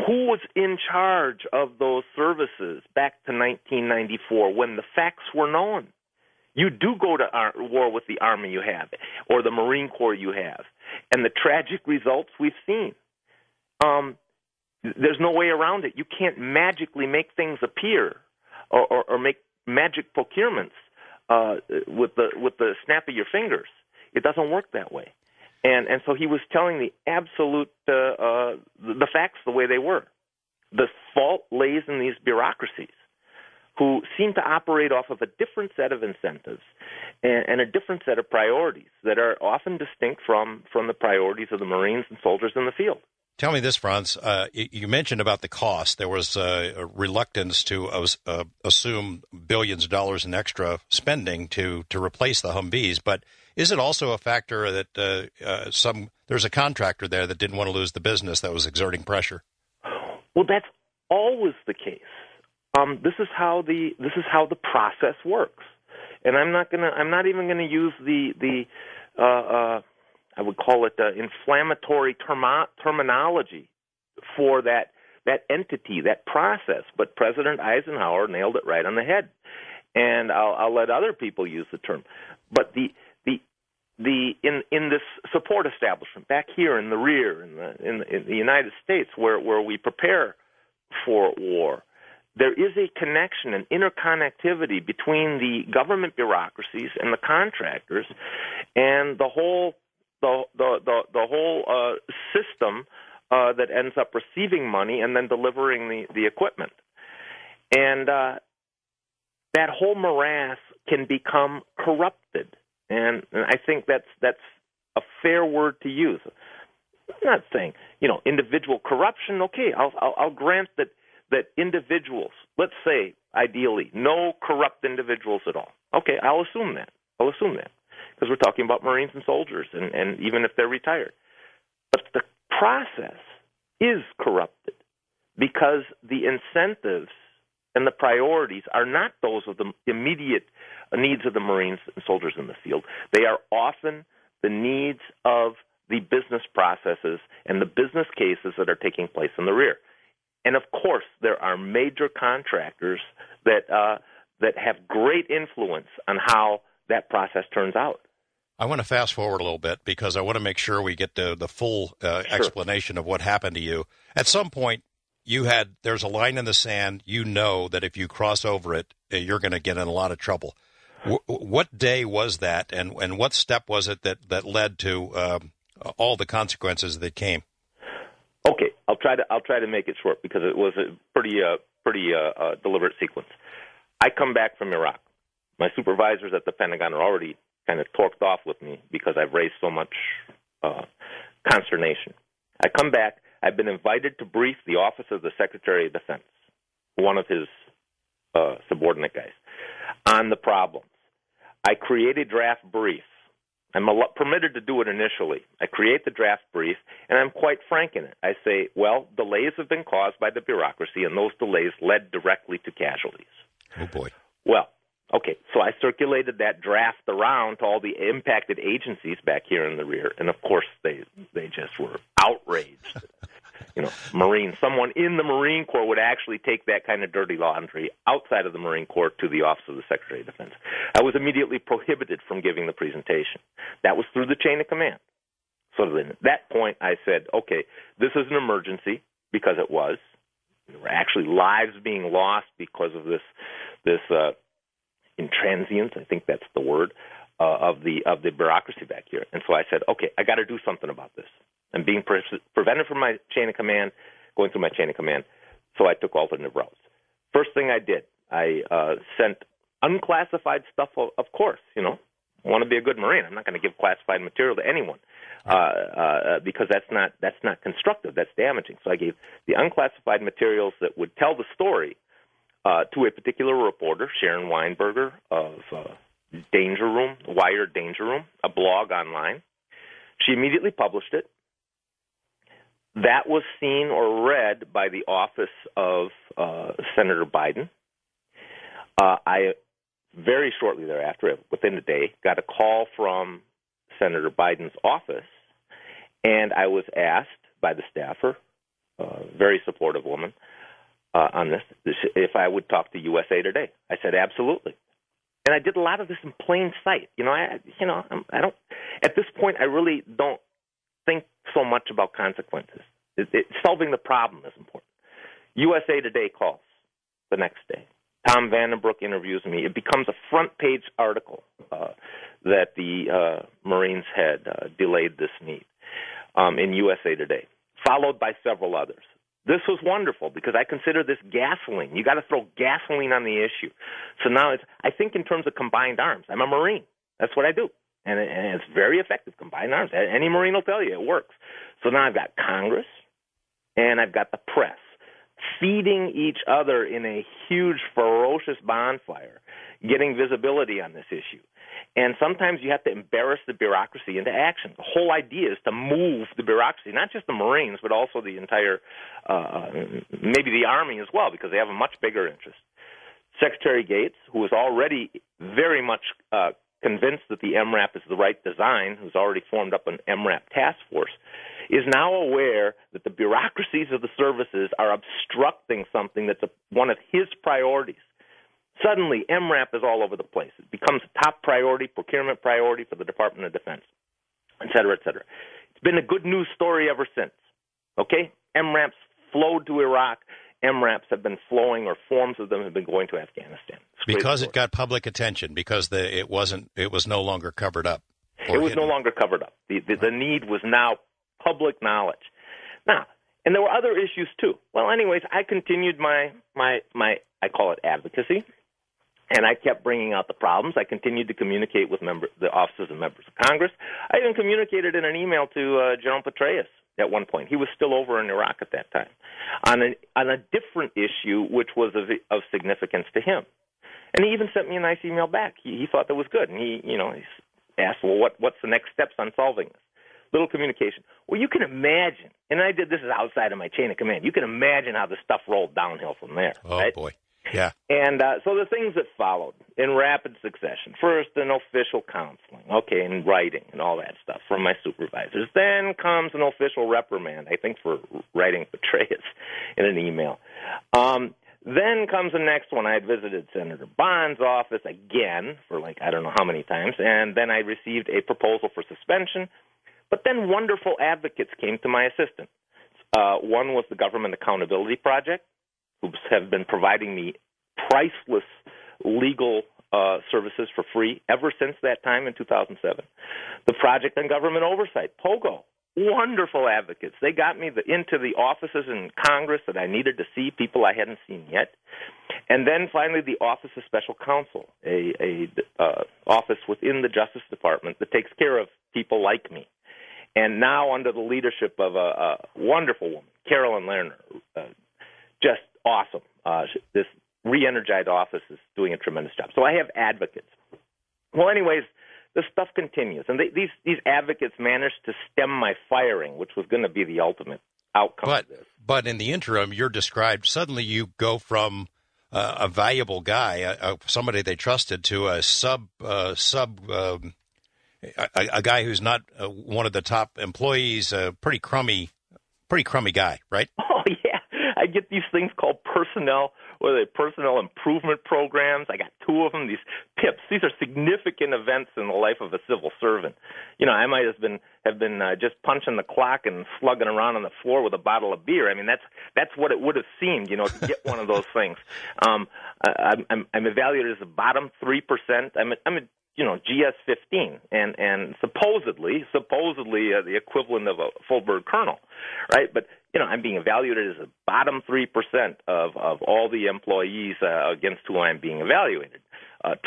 Who was in charge of those services back to 1994 when the facts were known? You do go to war with the Army you have, or the Marine Corps you have, and the tragic results we've seen. There's no way around it. You can't magically make things appear or make magic procurements with the snap of your fingers. It doesn't work that way. And so he was telling the absolute the facts the way they were. The fault lays in these bureaucracies who seem to operate off of a different set of incentives and a different set of priorities that are often distinct from the priorities of the Marines and soldiers in the field. Tell me this, Franz. You mentioned about the cost. There was a reluctance to assume billions of dollars in extra spending to replace the Humvees, but is it also a factor that there's a contractor there that didn't want to lose the business that was exerting pressure? Well, that's always the case. This is how the process works, and I'm not even gonna use the I would call it inflammatory terminology for that entity, that process. But President Eisenhower nailed it right on the head, and I'll let other people use the term. But in this support establishment back here in the rear in the United States where we prepare for war, there is a connection, an interconnectivity between the government bureaucracies and the contractors, and the whole system that ends up receiving money and then delivering the equipment. And that whole morass can become corrupted. And I think that's a fair word to use. I'm not saying, individual corruption. Okay, I'll grant that individuals, let's say, ideally, no corrupt individuals at all. Okay, I'll assume that. Because we're talking about Marines and soldiers, and even if they're retired. But the process is corrupted because the incentives and the priorities are not those of the immediate needs of the Marines and soldiers in the field. They are often the needs of the business processes and the business cases that are taking place in the rear. And, of course, there are major contractors that have great influence on how that process turns out. I want to fast forward a little bit because I want to make sure we get to the full explanation of what happened to you. At some point, there's a line in the sand. You know that if you cross over it, you're going to get in a lot of trouble. What day was that, and what step was it that led to all the consequences that came? Okay, I'll try to make it short because it was a pretty deliberate sequence. I come back from Iraq. My supervisors at the Pentagon are already kind of torqued off with me because I've raised so much consternation. I come back. I've been invited to brief the Office of the Secretary of Defense, one of his subordinate guys, on the problems. I create a draft brief. I'm permitted to do it initially. I create the draft brief, and I'm quite frank in it. I say, well, delays have been caused by the bureaucracy, and those delays led directly to casualties. Oh, boy. Well, Okay, so I circulated that draft around to all the impacted agencies back here in the rear, and of course they just were outraged. Marine, someone in the Marine Corps would actually take that kind of dirty laundry outside of the Marine Corps to the Office of the Secretary of Defense. I was immediately prohibited from giving the presentation. That was through the chain of command. So then at that point I said, okay, this is an emergency, because it was. There were actually lives being lost because of this intransience, I think that's the word, of the bureaucracy back here. And so I said, okay, I got to do something about this. I'm being prevented from my chain of command, going through my chain of command, so I took alternative routes. First thing I did, I sent unclassified stuff, of course, I want to be a good Marine. I'm not going to give classified material to anyone because that's not constructive. That's damaging. So I gave the unclassified materials that would tell the story to a particular reporter, Sharon Weinberger of Danger Room, Wired Danger Room, a blog online. She immediately published it. That was seen or read by the office of Senator Biden. I very shortly thereafter, within a day, got a call from Senator Biden's office, and I was asked by the staffer, a very supportive woman, on this, if I would talk to USA Today. I said absolutely, and I did a lot of this in plain sight. I don't. At this point, I really don't think so much about consequences. Solving the problem is important. USA Today calls the next day. Tom Vandenbroek interviews me. It becomes a front-page article that the Marines had delayed this need in USA Today, followed by several others. This was wonderful because I consider this gasoline. You got to throw gasoline on the issue. So now I think in terms of combined arms. I'm a Marine. That's what I do. And it's very effective, combined arms. Any Marine will tell you it works. So now I've got Congress and I've got the press feeding each other in a huge, ferocious bonfire, getting visibility on this issue. And sometimes you have to embarrass the bureaucracy into action. The whole idea is to move the bureaucracy, not just the Marines, but also the entire, maybe the Army as well, because they have a much bigger interest. Secretary Gates, who is already very much convinced that the MRAP is the right design, who's already formed up an MRAP task force, is now aware that the bureaucracies of the services are obstructing something that's one of his priorities. Suddenly, MRAP is all over the place. It becomes a top priority, procurement priority for the Department of Defense, et cetera, et cetera. It's been a good news story ever since. Okay? MRAPs flowed to Iraq. MRAPs have been flowing, or forms of them have been going to Afghanistan. Because it got public attention, because it was no longer covered up. It was no longer covered up. The need was now public knowledge. Now, and there were other issues too. Well, anyways, I continued my I call it advocacy, and I kept bringing out the problems. I continued to communicate with the officers and members of Congress. I even communicated in an email to General Petraeus at one point. He was still over in Iraq at that time on a different issue, which was of significance to him. And he even sent me a nice email back. He thought that was good, and he asked, well, what's the next steps on solving this? Little communication. Well, you can imagine, and this is outside of my chain of command. You can imagine how the stuff rolled downhill from there. Oh, right? Boy. Yeah. And so the things that followed in rapid succession. First, an official counseling, in writing and all that stuff from my supervisors. Then comes an official reprimand, I think for writing Petraeus in an email. Then comes the next one. I had visited Senator Bond's office again for I don't know how many times, and then I received a proposal for suspension. But then wonderful advocates came to my assistance. One was the Government Accountability Project, who have been providing me priceless legal services for free ever since that time in 2007. The Project on Government Oversight, POGO, wonderful advocates. They got me into the offices in Congress that I needed to see, people I hadn't seen yet. And then finally the Office of Special Counsel, a office within the Justice Department that takes care of people like me. And now under the leadership of a wonderful woman, Carolyn Lerner, just awesome. This re-energized office is doing a tremendous job. So I have advocates. Well, anyways, the stuff continues. And these advocates managed to stem my firing, which was going to be the ultimate outcome of this. But in the interim, you're described, suddenly you go from a valuable guy, somebody they trusted, to a guy who's not one of the top employees, pretty crummy guy, right? Oh, yeah. I get these things called personnel improvement programs. I got 2 of them, these PIPs. These are significant events in the life of a civil servant. I might have been just punching the clock and slugging around on the floor with a bottle of beer. I mean, that's what it would have seemed, to get one of those things. I'm evaluated as the bottom 3%. I'm a GS 15, and supposedly the equivalent of a full-bird colonel, right? But I'm being evaluated as the bottom 3% of all the employees against who I'm being evaluated,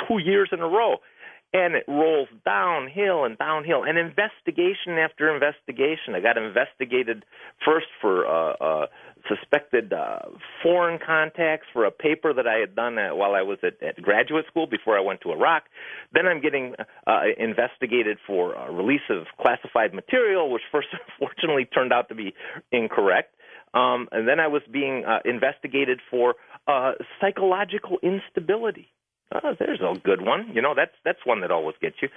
2 years in a row. And it rolls downhill and downhill, and investigation after investigation. I got investigated first for suspected foreign contacts for a paper that I had done while I was at graduate school before I went to Iraq. Then I'm getting investigated for release of classified material, which first fortunately turned out to be incorrect. And then I was being investigated for psychological instability. Oh, there's a good one. That's one that always gets you.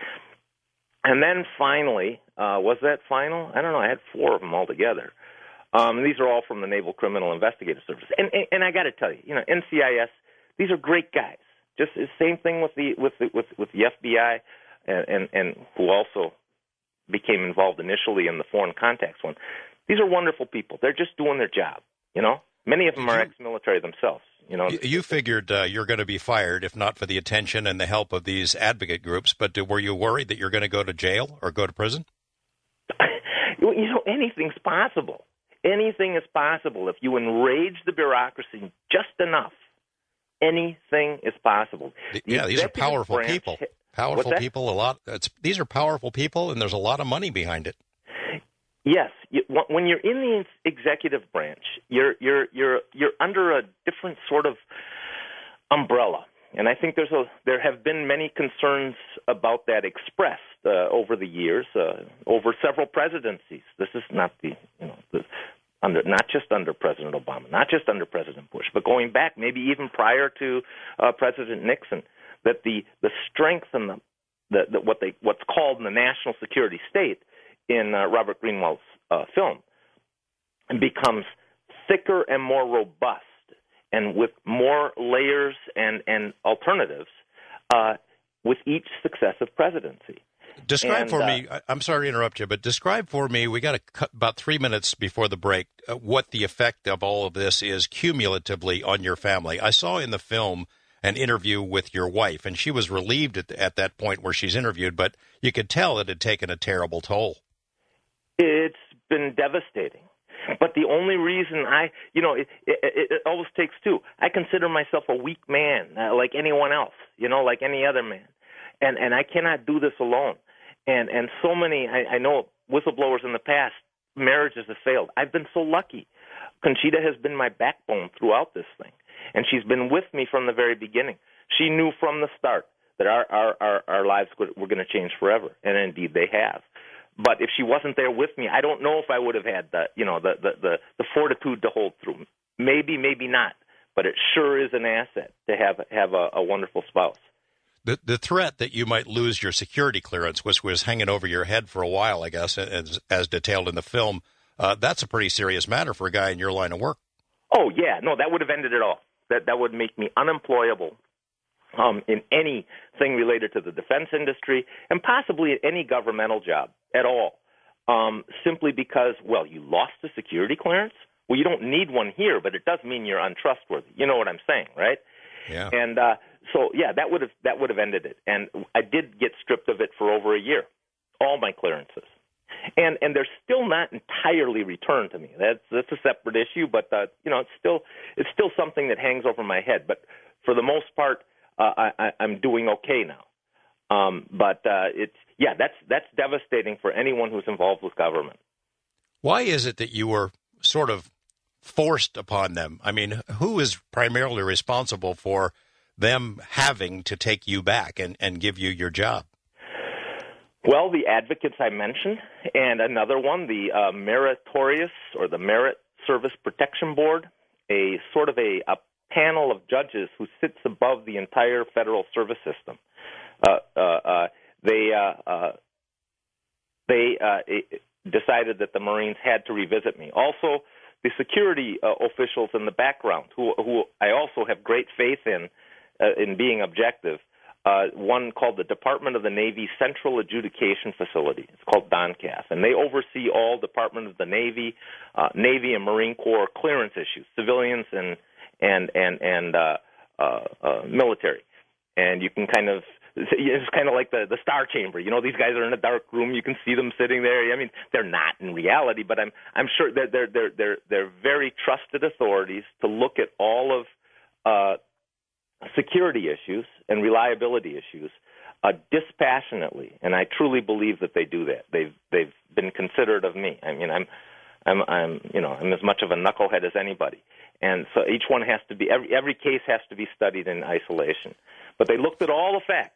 And then finally, was that final? I don't know. I had 4 of them altogether. These are all from the Naval Criminal Investigative Service. And I got to tell you, NCIS, these are great guys. Just the same thing with the FBI, and who also became involved initially in the foreign contacts one. These are wonderful people. They're just doing their job. Many of them are ex-military themselves. You figured you're going to be fired if not for the attention and the help of these advocate groups, but were you worried that you're going to go to jail or go to prison? Anything's possible. Anything is possible if you enrage the bureaucracy just enough. Anything is possible. These are powerful people. Powerful people. These are powerful people, and there's a lot of money behind it. Yes, when you're in the executive branch, you're under a different sort of umbrella, and I think there have been many concerns about that expressed over the years, over several presidencies. This is not not just under President Obama, not just under President Bush, but going back maybe even prior to President Nixon, that the strength and what's called in the national security state in Robert Greenwald's film becomes thicker and more robust, and with more layers and alternatives with each successive presidency. Describe for me, I'm sorry to interrupt you, but describe for me, we got to cut about 3 minutes before the break, what the effect of all of this is cumulatively on your family. I saw in the film an interview with your wife, and she was relieved at that point where she's interviewed, but you could tell it had taken a terrible toll. It's been devastating. But the only reason it always takes 2. I consider myself a weak man, like anyone else, like any other man. And I cannot do this alone. And so many, I know whistleblowers in the past, marriages have failed. I've been so lucky. Conchita has been my backbone throughout this thing. And she's been with me from the very beginning. She knew from the start that our lives were going to change forever. And indeed they have. But if she wasn't there with me, I don't know if I would have had the fortitude to hold through. Maybe, maybe not. But it sure is an asset to have a wonderful spouse. The threat that you might lose your security clearance, which was hanging over your head for a while, I guess, as detailed in the film, that's a pretty serious matter for a guy in your line of work. Oh, yeah. No, that would have ended it all. That would make me unemployable in anything related to the defense industry and possibly any governmental job at all, simply because, well, you lost the security clearance? Well, you don't need one here, but it does mean you're untrustworthy. You know what I'm saying, right? Yeah. And so, yeah, that would have ended it. And I did get stripped of it for over a year, all my clearances. And they're still not entirely returned to me. That's a separate issue, but it's still something that hangs over my head. But for the most part, I'm doing okay now. That's devastating for anyone who's involved with government. Why is it that you were sort of forced upon them? I mean, who is primarily responsible for them having to take you back and give you your job? Well, the advocates I mentioned, and another one, the Meritorious or the Merit Service Protection Board, a sort of a panel of judges who sits above the entire federal service system. They decided that the Marines had to revisit me. Also, the security officials in the background, who I also have great faith in being objective. One called the Department of the Navy Central Adjudication Facility. It's called DONCAF, and they oversee all Department of the Navy, Navy and Marine Corps clearance issues, civilians and military. And you can kind of, it's kind of like the Star Chamber. You know, these guys are in a dark room. You can see them sitting there. I mean, they're not in reality, but I'm sure that they're very trusted authorities to look at all of security issues and reliability issues dispassionately, and I truly believe that they do that. They've been considerate of me. I mean, I'm as much of a knucklehead as anybody, and so each one has to be every case has to be studied in isolation. But they looked at all the facts.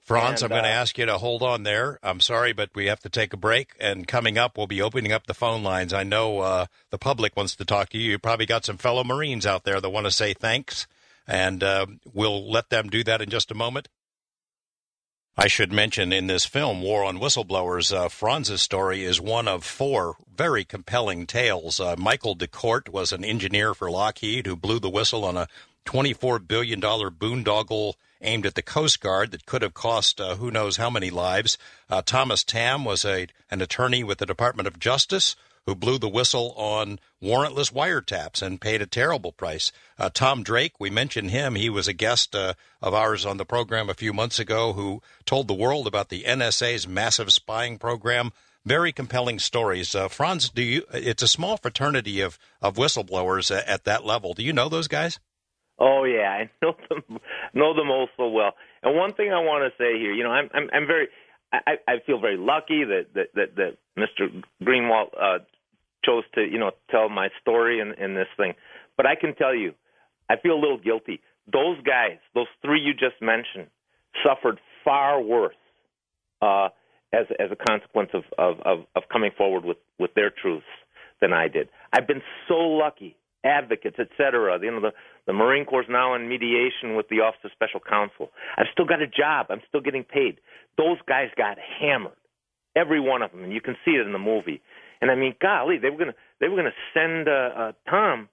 Franz, I'm going to ask you to hold on there. I'm sorry, but we have to take a break. And coming up, we'll be opening up the phone lines. I know the public wants to talk to you. You probably got some fellow Marines out there that want to say thanks, and we'll let them do that in just a moment. I should mention in this film, War on Whistleblowers, Franz's story is one of 4 very compelling tales. Michael DeCourt was an engineer for Lockheed who blew the whistle on a $24 billion boondoggle aimed at the Coast Guard that could have cost who knows how many lives. Thomas Tam was an attorney with the Department of Justice who blew the whistle on warrantless wiretaps and paid a terrible price. Tom Drake, we mentioned him. He was a guest of ours on the program a few months ago who told the world about the NSA's massive spying program. Very compelling stories. Franz, it's a small fraternity of whistleblowers at that level. Do you know those guys? Oh yeah, I know them all so well. And one thing I want to say here, you know, I feel very lucky that Mr. Greenwald chose to, you know, tell my story in this thing. But I can tell you, I feel a little guilty. Those guys, those 3 you just mentioned, suffered far worse as a consequence of coming forward with their truths than I did. I've been so lucky. Advocates, etc. You know, the Marine Corps is now in mediation with the Office of Special Counsel. I've still got a job. I'm still getting paid. Those guys got hammered, every one of them, and you can see it in the movie. And I mean, golly, they were gonna send Tom,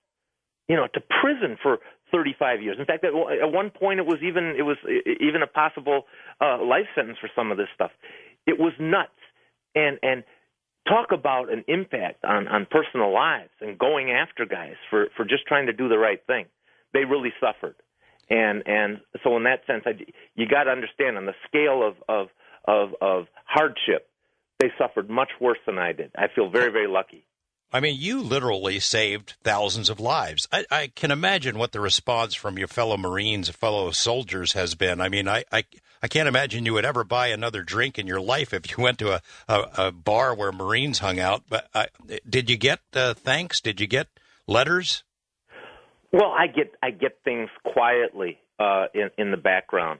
you know, to prison for 35 years. In fact, at one point, it was even a possible life sentence for some of this stuff. It was nuts, and talk about an impact on personal lives and going after guys for just trying to do the right thing. They really suffered. And so in that sense, you got to understand on the scale of hardship, they suffered much worse than I did. I feel very, very lucky. I mean, you literally saved thousands of lives. I can imagine what the response from your fellow Marines, fellow soldiers has been. I mean, I can't imagine you would ever buy another drink in your life if you went to a bar where Marines hung out. But did you get thanks? Did you get letters? Well, I get things quietly in the background.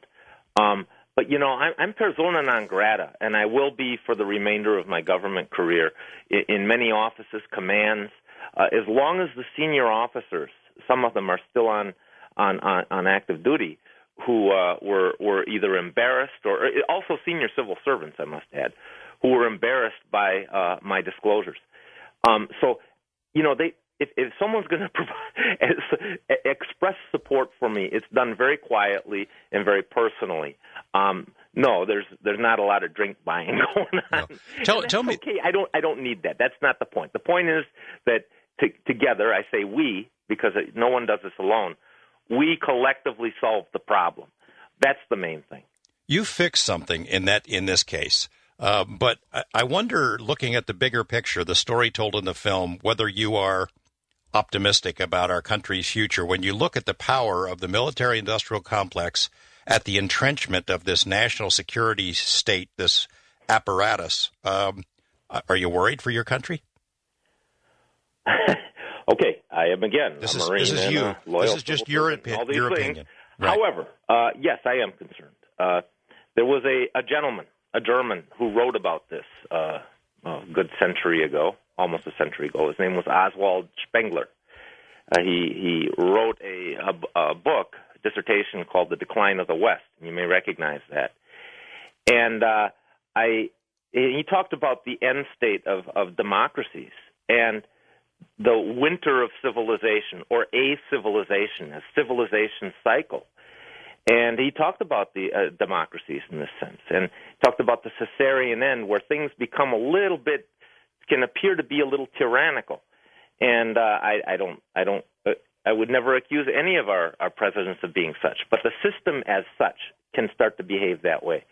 But, you know, I'm persona non grata, and I will be for the remainder of my government career in many offices, commands, as long as the senior officers, some of them are still on active duty, who were either embarrassed or also senior civil servants, I must add, who were embarrassed by my disclosures. So, you know, if someone's going to express support for me, it's done very quietly and very personally. No, there's not a lot of drink buying going on. No. Tell me. Okay, I don't need that. That's not the point. The point is that together, I say we because no one does this alone. We collectively solve the problem. That's the main thing. You fixed something in this case. But I wonder, looking at the bigger picture, the story told in the film, whether you are optimistic about our country's future. When you look at the power of the military-industrial complex at the entrenchment of this national security state, this apparatus, are you worried for your country? Okay, I am again. This a Marine is you. This is just your opinion. Right. However, yes, I am concerned. There was a gentleman, a German, who wrote about this a good century ago, almost a century ago. His name was Oswald Spengler. he wrote a book, a dissertation called "The Decline of the West." You may recognize that. And he talked about the end state of democracies and the winter of civilization, or a civilization cycle. And he talked about the democracies in this sense, and talked about the Caesarean end, where things become a little bit, can appear to be a little tyrannical. And I would never accuse any of our presidents of being such, but the system as such can start to behave that way.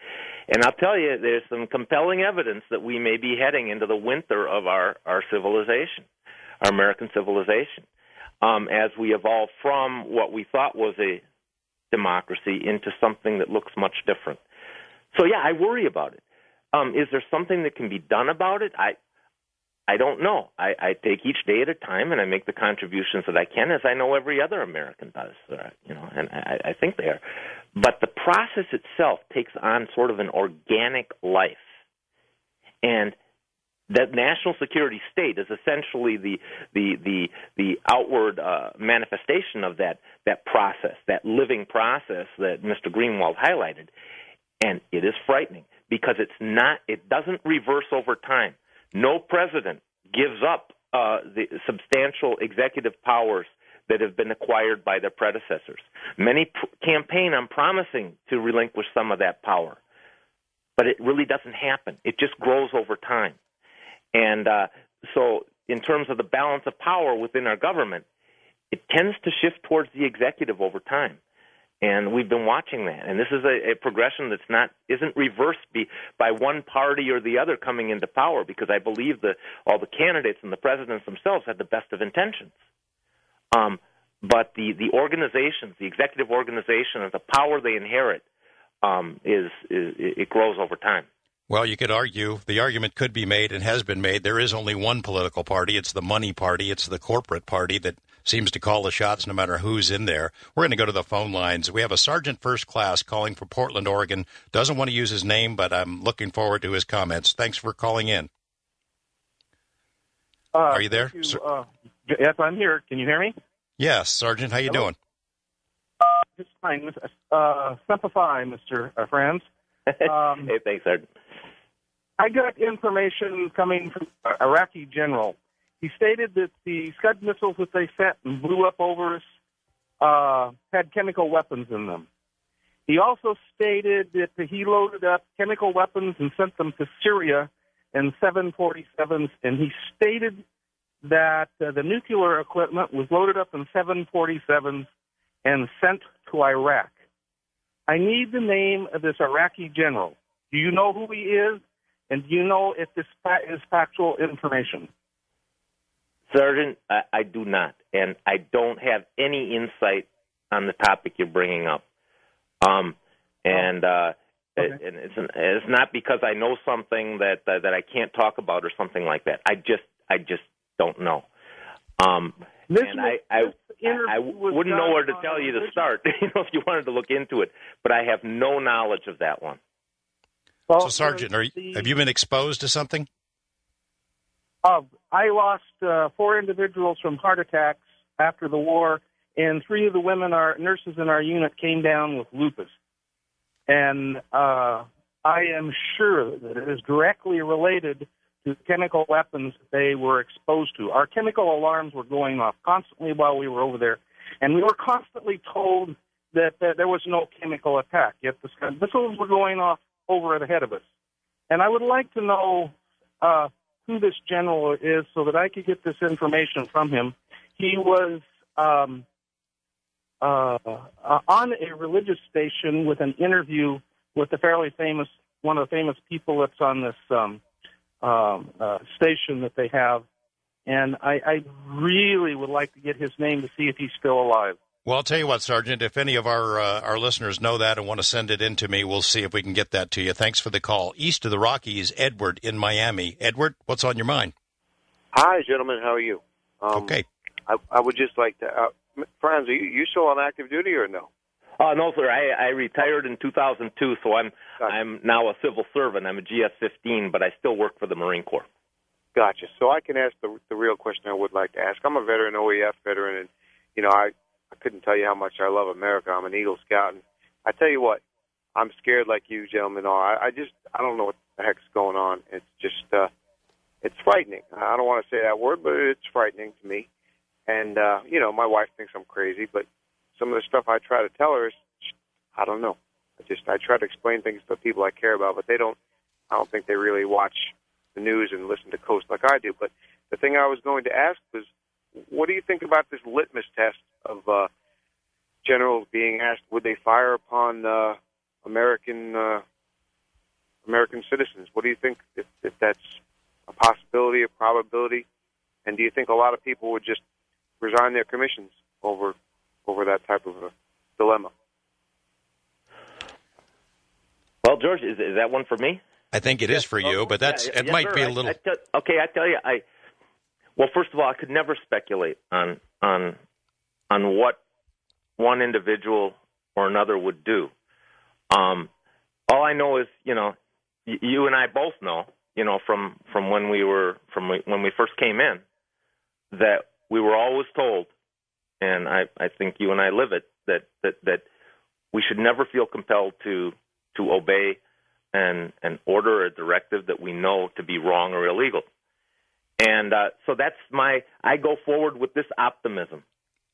And I'll tell you, there's some compelling evidence that we may be heading into the winter of our civilization, our American civilization, as we evolve from what we thought was a democracy into something that looks much different. So, yeah, I worry about it. Is there something that can be done about it? I don't know. I take each day at a time, and I make the contributions that I can, as I know every other American does. And I think they are. But the process itself takes on sort of an organic life, and that national security state is essentially the outward manifestation of that process, that living process that Mr. Greenwald highlighted, and it is frightening because it doesn't reverse over time. No president gives up the substantial executive powers that have been acquired by their predecessors. Many campaign on promising to relinquish some of that power, but it really doesn't happen. It just grows over time. And so in terms of the balance of power within our government, it tends to shift towards the executive over time. And we've been watching that. And this is a progression that isn't reversed by one party or the other coming into power, because I believe that all the candidates and the presidents themselves had the best of intentions. But the organizations, the executive organization, and the power they inherit, it grows over time. Well, you could argue, the argument could be made and has been made, there is only one political party. It's the money party. It's the corporate party that seems to call the shots no matter who's in there. We're going to go to the phone lines. We have a Sergeant First Class calling from Portland, Oregon. Doesn't want to use his name, but I'm looking forward to his comments. Thanks for calling in. Are you there? Yes, I'm here. Can you hear me? Yes, Sergeant. How you doing? Just fine. Simplify, Mr. Franz. Hey, thanks, Sergeant. I got information coming from an Iraqi general. He stated that the Scud missiles that they sent and blew up over us had chemical weapons in them. He also stated that he loaded up chemical weapons and sent them to Syria in 747s, and he stated that the nuclear equipment was loaded up in 747s and sent to Iraq. I need the name of this Iraqi general. Do you know who he is? And do you know if this is factual information? Sergeant, I do not. And I don't have any insight on the topic you're bringing up. Okay. And it's not because I know something that I can't talk about or something like that. I just don't know. I wouldn't know where to tell you to start, if you wanted to look into it. But I have no knowledge of that one. Well, so, Sergeant, have you been exposed to something? I lost 4 individuals from heart attacks after the war, and 3 of the women, our nurses in our unit, came down with lupus. And I am sure that it is directly related to chemical weapons they were exposed to. Our chemical alarms were going off constantly while we were over there, and we were constantly told that there was no chemical attack, yet the missiles were going off over ahead of us. And I would like to know who this general is so that I could get this information from him. He was on a religious station with an interview with one of the famous people that's on this station that they have. And I really would like to get his name to see if he's still alive. Well, I'll tell you what, Sergeant, if any of our listeners know that and want to send it in to me, we'll see if we can get that to you. Thanks for the call. East of the Rockies, Edward in Miami. Edward, what's on your mind? Hi, gentlemen. How are you? Okay. I would just like to... Franz, are you still on active duty or no? No, sir. I retired in 2002, so I'm now a civil servant. I'm a GS-15, but I still work for the Marine Corps. Gotcha. So I can ask the real question I would like to ask. I'm a veteran, OEF veteran, I couldn't tell you how much I love America. I'm an Eagle Scout, and I tell you what, I'm scared like you gentlemen are. I don't know what the heck's going on. It's just, it's frightening. I don't want to say that word, but it's frightening to me. And, my wife thinks I'm crazy, but some of the stuff I try to tell her is, I don't know. I try to explain things to people I care about, but I don't think they really watch the news and listen to Coast like I do. But the thing I was going to ask was, what do you think about this litmus test of generals being asked, would they fire upon American citizens? What do you think, if that's a possibility, a probability? And do you think a lot of people would just resign their commissions over that type of a dilemma? Well, George, is that one for me? I think it is for you, but it might be a little. I tell you, well, first of all, I could never speculate on what one individual or another would do. All I know is, you and I both know, from when we first came in, that we were always told, and I think you and I live it, that we should never feel compelled to obey an order or a directive that we know to be wrong or illegal. And so that's I go forward with this optimism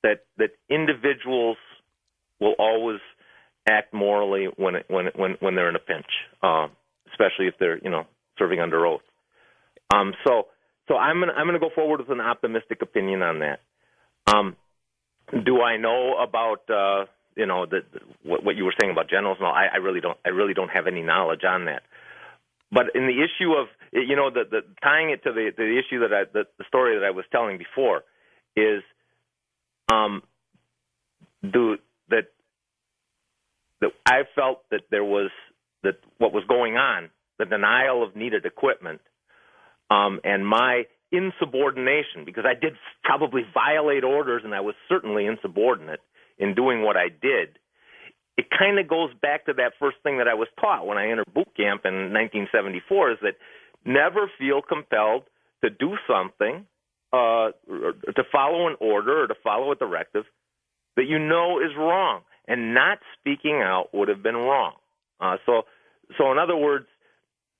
that individuals will always act morally when they're in a pinch, especially if they're serving under oath. So I'm gonna go forward with an optimistic opinion on that. Do I know about what you were saying about generals? No, I really don't have any knowledge on that. But in the issue of the tying it to the issue the story that I was telling before is that I felt that there was that what was going on, the denial of needed equipment, and my insubordination, because I did probably violate orders and I was certainly insubordinate in doing what I did. It kind of goes back to that first thing that I was taught when I entered boot camp in 1974, is that never feel compelled to do something, to follow an order or to follow a directive that is wrong, and not speaking out would have been wrong. So in other words,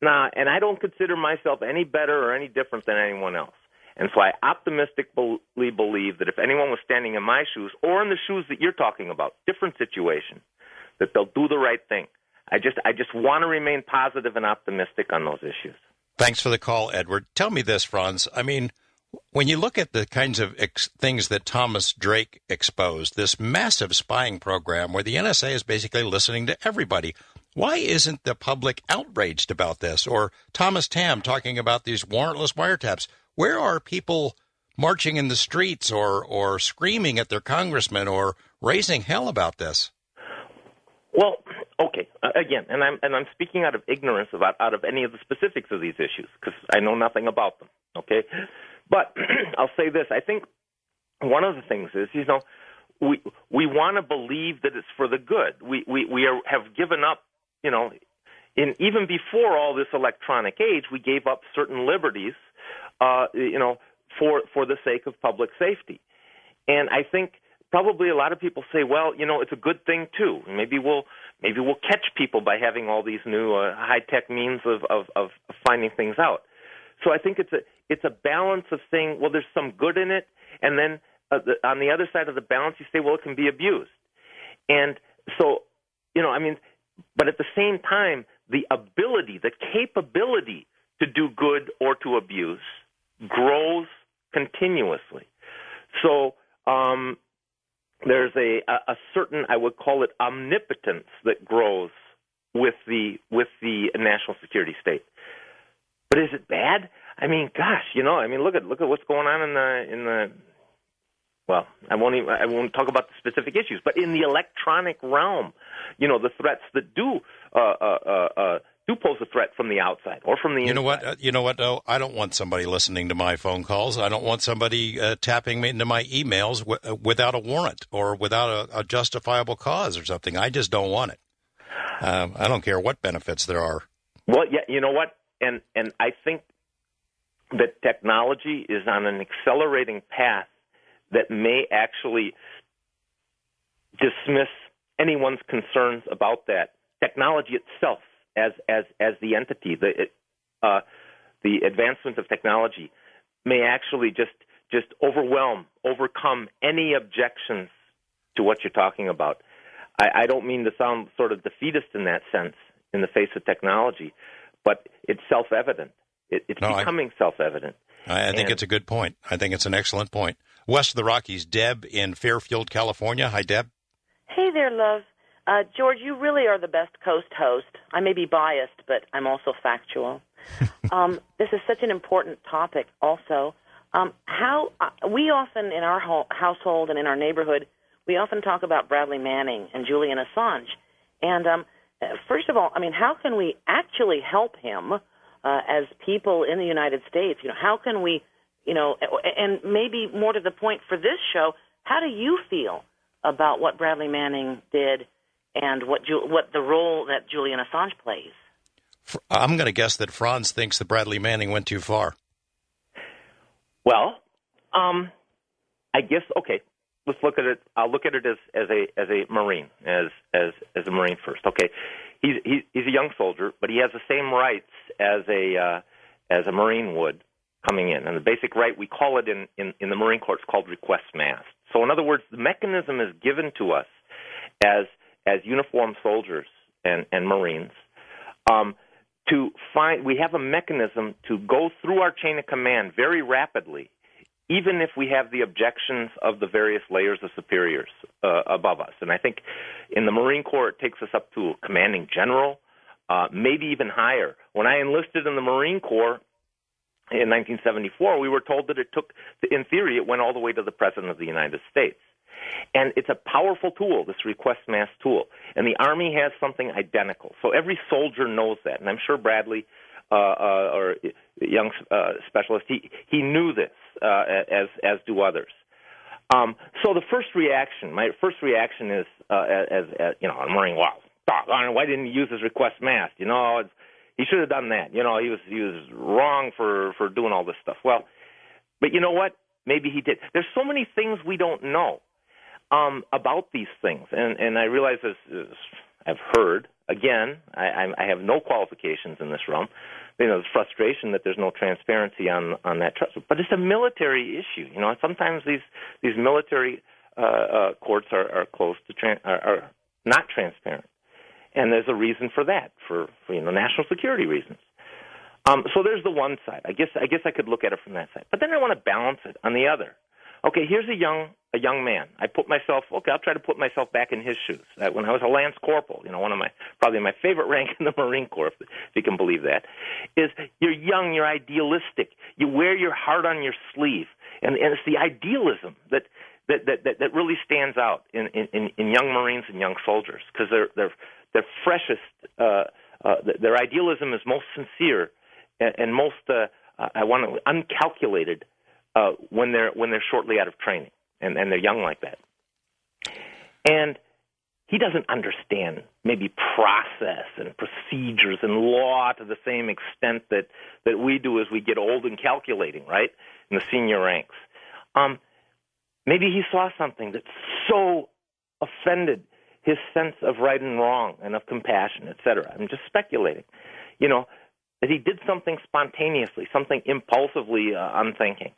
and I don't consider myself any better or any different than anyone else. And so I optimistically believe that if anyone was standing in my shoes or in the shoes that you're talking about, different situation, that they'll do the right thing. I just want to remain positive and optimistic on those issues. Thanks for the call, Edward. Tell me this, Franz. I mean, when you look at the kinds of things that Thomas Drake exposed, this massive spying program where the NSA is basically listening to everybody, why isn't the public outraged about this? Or Thomas Tam talking about these warrantless wiretaps. Where are people marching in the streets or screaming at their congressman or raising hell about this? Well, okay. Again, and I'm speaking out of ignorance out of any of the specifics of these issues because I know nothing about them. Okay, but I'll say this: I think one of the things is, we want to believe that it's for the good. We have given up, even before all this electronic age, we gave up certain liberties, for the sake of public safety. And I think probably a lot of people say, well, it's a good thing too. Maybe we'll catch people by having all these new high-tech means of finding things out. So I think it's a balance of saying, well, there's some good in it, and then on the other side of the balance, you say, well, it can be abused. And so, but at the same time, the ability, the capability to do good or to abuse grows continuously. So there's a certain, I would call it, omnipotence that grows with the national security state. But is it bad? I mean, gosh, look at what's going on in the. Well, I won't talk about the specific issues, but in the electronic realm, the threats that do pose a threat from the outside or from the inside. You know what? Though I don't want somebody listening to my phone calls. I don't want somebody tapping me into my emails without a warrant or without a justifiable cause or something. I just don't want it. I don't care what benefits there are. Well, yeah, you know what? And I think that technology is on an accelerating path that may actually dismiss anyone's concerns about that. Technology itself, as the entity, the advancement of technology, may actually just overcome any objections to what you're talking about. I don't mean to sound sort of defeatist in that sense in the face of technology, but it's self-evident. It's becoming self-evident. I think it's a good point. I think it's an excellent point. West of the Rockies, Deb in Fairfield, California. Hi, Deb. Hey there, love. George, you really are the best coast host. I may be biased, but I'm also factual. This is such an important topic also. How we often in our household and in our neighborhood, we often talk about Bradley Manning and Julian Assange. And first of all, I mean, how can we actually help him as people in the United States? You know, how can we, you know, and maybe more to the point for this show, how do you feel about what Bradley Manning did and what the role that Julian Assange plays? I'm going to guess that Franz thinks that Bradley Manning went too far. Well, I guess, okay, let's look at it. I'll look at it as a Marine, as a Marine first. Okay, he's a young soldier, but he has the same rights as a Marine would coming in. And the basic right, we call it in the Marine Corps, it's called request mass. So in other words, the mechanism is given to us as uniformed soldiers and Marines to find. We have a mechanism to go through our chain of command very rapidly, even if we have the objections of the various layers of superiors above us. And I think in the Marine Corps, it takes us up to commanding general, maybe even higher. When I enlisted in the Marine Corps in 1974, we were told that it took, in theory, it went all the way to the President of the United States. And it's a powerful tool, this request mass tool. And the Army has something identical. So every soldier knows that. And I'm sure Bradley, or young specialist, he knew this, as do others. So the my first reaction is, as you know, I'm Marine, wow, doggone, why didn't he use his request mass? You know, he should have done that. You know, he was wrong for doing all this stuff. Well, but you know what? Maybe he did. There's so many things we don't know about these things, and I realize I've heard, again, I have no qualifications in this realm. You know, there's frustration that there's no transparency on that trust. But it's a military issue. You know, sometimes these military courts are close to are not transparent, and there's a reason for that, for national security reasons. So there's the one side. I guess I could look at it from that side. But then I want to balance it on the other. Okay, here's a young man. I'll try to put myself back in his shoes. When I was a Lance Corporal, you know, probably my favorite rank in the Marine Corps, if you can believe that, is you're young, you're idealistic, you wear your heart on your sleeve, and it's the idealism that really stands out in young Marines and young soldiers, because they're freshest. Their idealism is most sincere and most uncalculated. When they're shortly out of training and they're young like that. And he doesn't understand maybe process and procedures and law to the same extent that we do as we get old and calculating, right, in the senior ranks. Maybe he saw something that so offended his sense of right and wrong and of compassion, et cetera. I'm just speculating, you know, that he did something spontaneously, something impulsively unthinking.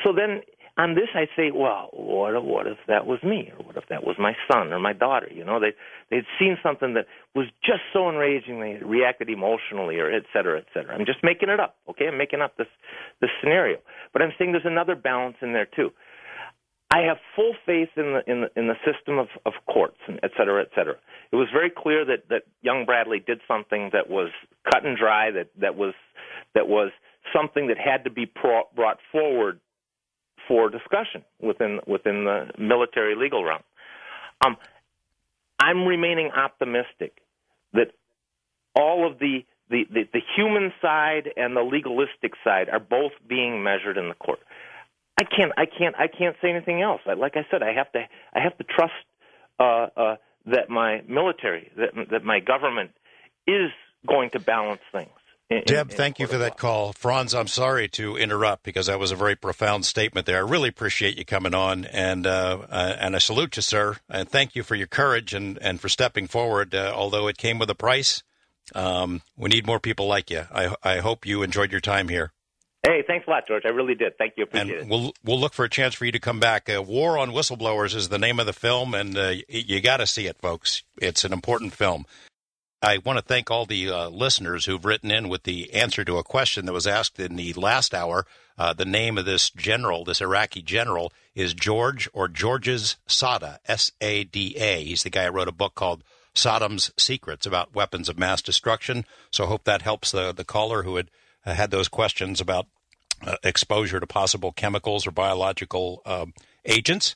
So then on this I say, well, what if that was me, or what if that was my son or my daughter? You know, they'd seen something that was just so enraging they reacted emotionally, or et cetera, et cetera. I'm just making it up, okay? I'm making up this scenario, but I'm saying there's another balance in there too. I have full faith in the system of courts, and et cetera, et cetera. It was very clear that young Bradley did something that was cut and dry, that was something that had to be brought forward for discussion within the military legal realm. I'm remaining optimistic that all of the human side and the legalistic side are both being measured in the court. I can't say anything else. Like I said, I have to trust that my military, that my government is going to balance things Deb, thank you for that call. Franz, I'm sorry to interrupt because that was a very profound statement there. I really appreciate you coming on, and I salute you, sir, and thank you for your courage and for stepping forward, although it came with a price. We need more people like you. I hope you enjoyed your time here. Hey, thanks a lot, George. I really did. Thank you. Appreciate and it. We'll look for a chance for you to come back. War on Whistleblowers is the name of the film, and you got to see it, folks. It's an important film. I want to thank all the listeners who've written in with the answer to a question that was asked in the last hour. The name of this general, this Iraqi general, is George or Georges Sada, S-A-D-A. He's the guy who wrote a book called Saddam's Secrets about weapons of mass destruction. So I hope that helps the caller who had those questions about exposure to possible chemicals or biological agents.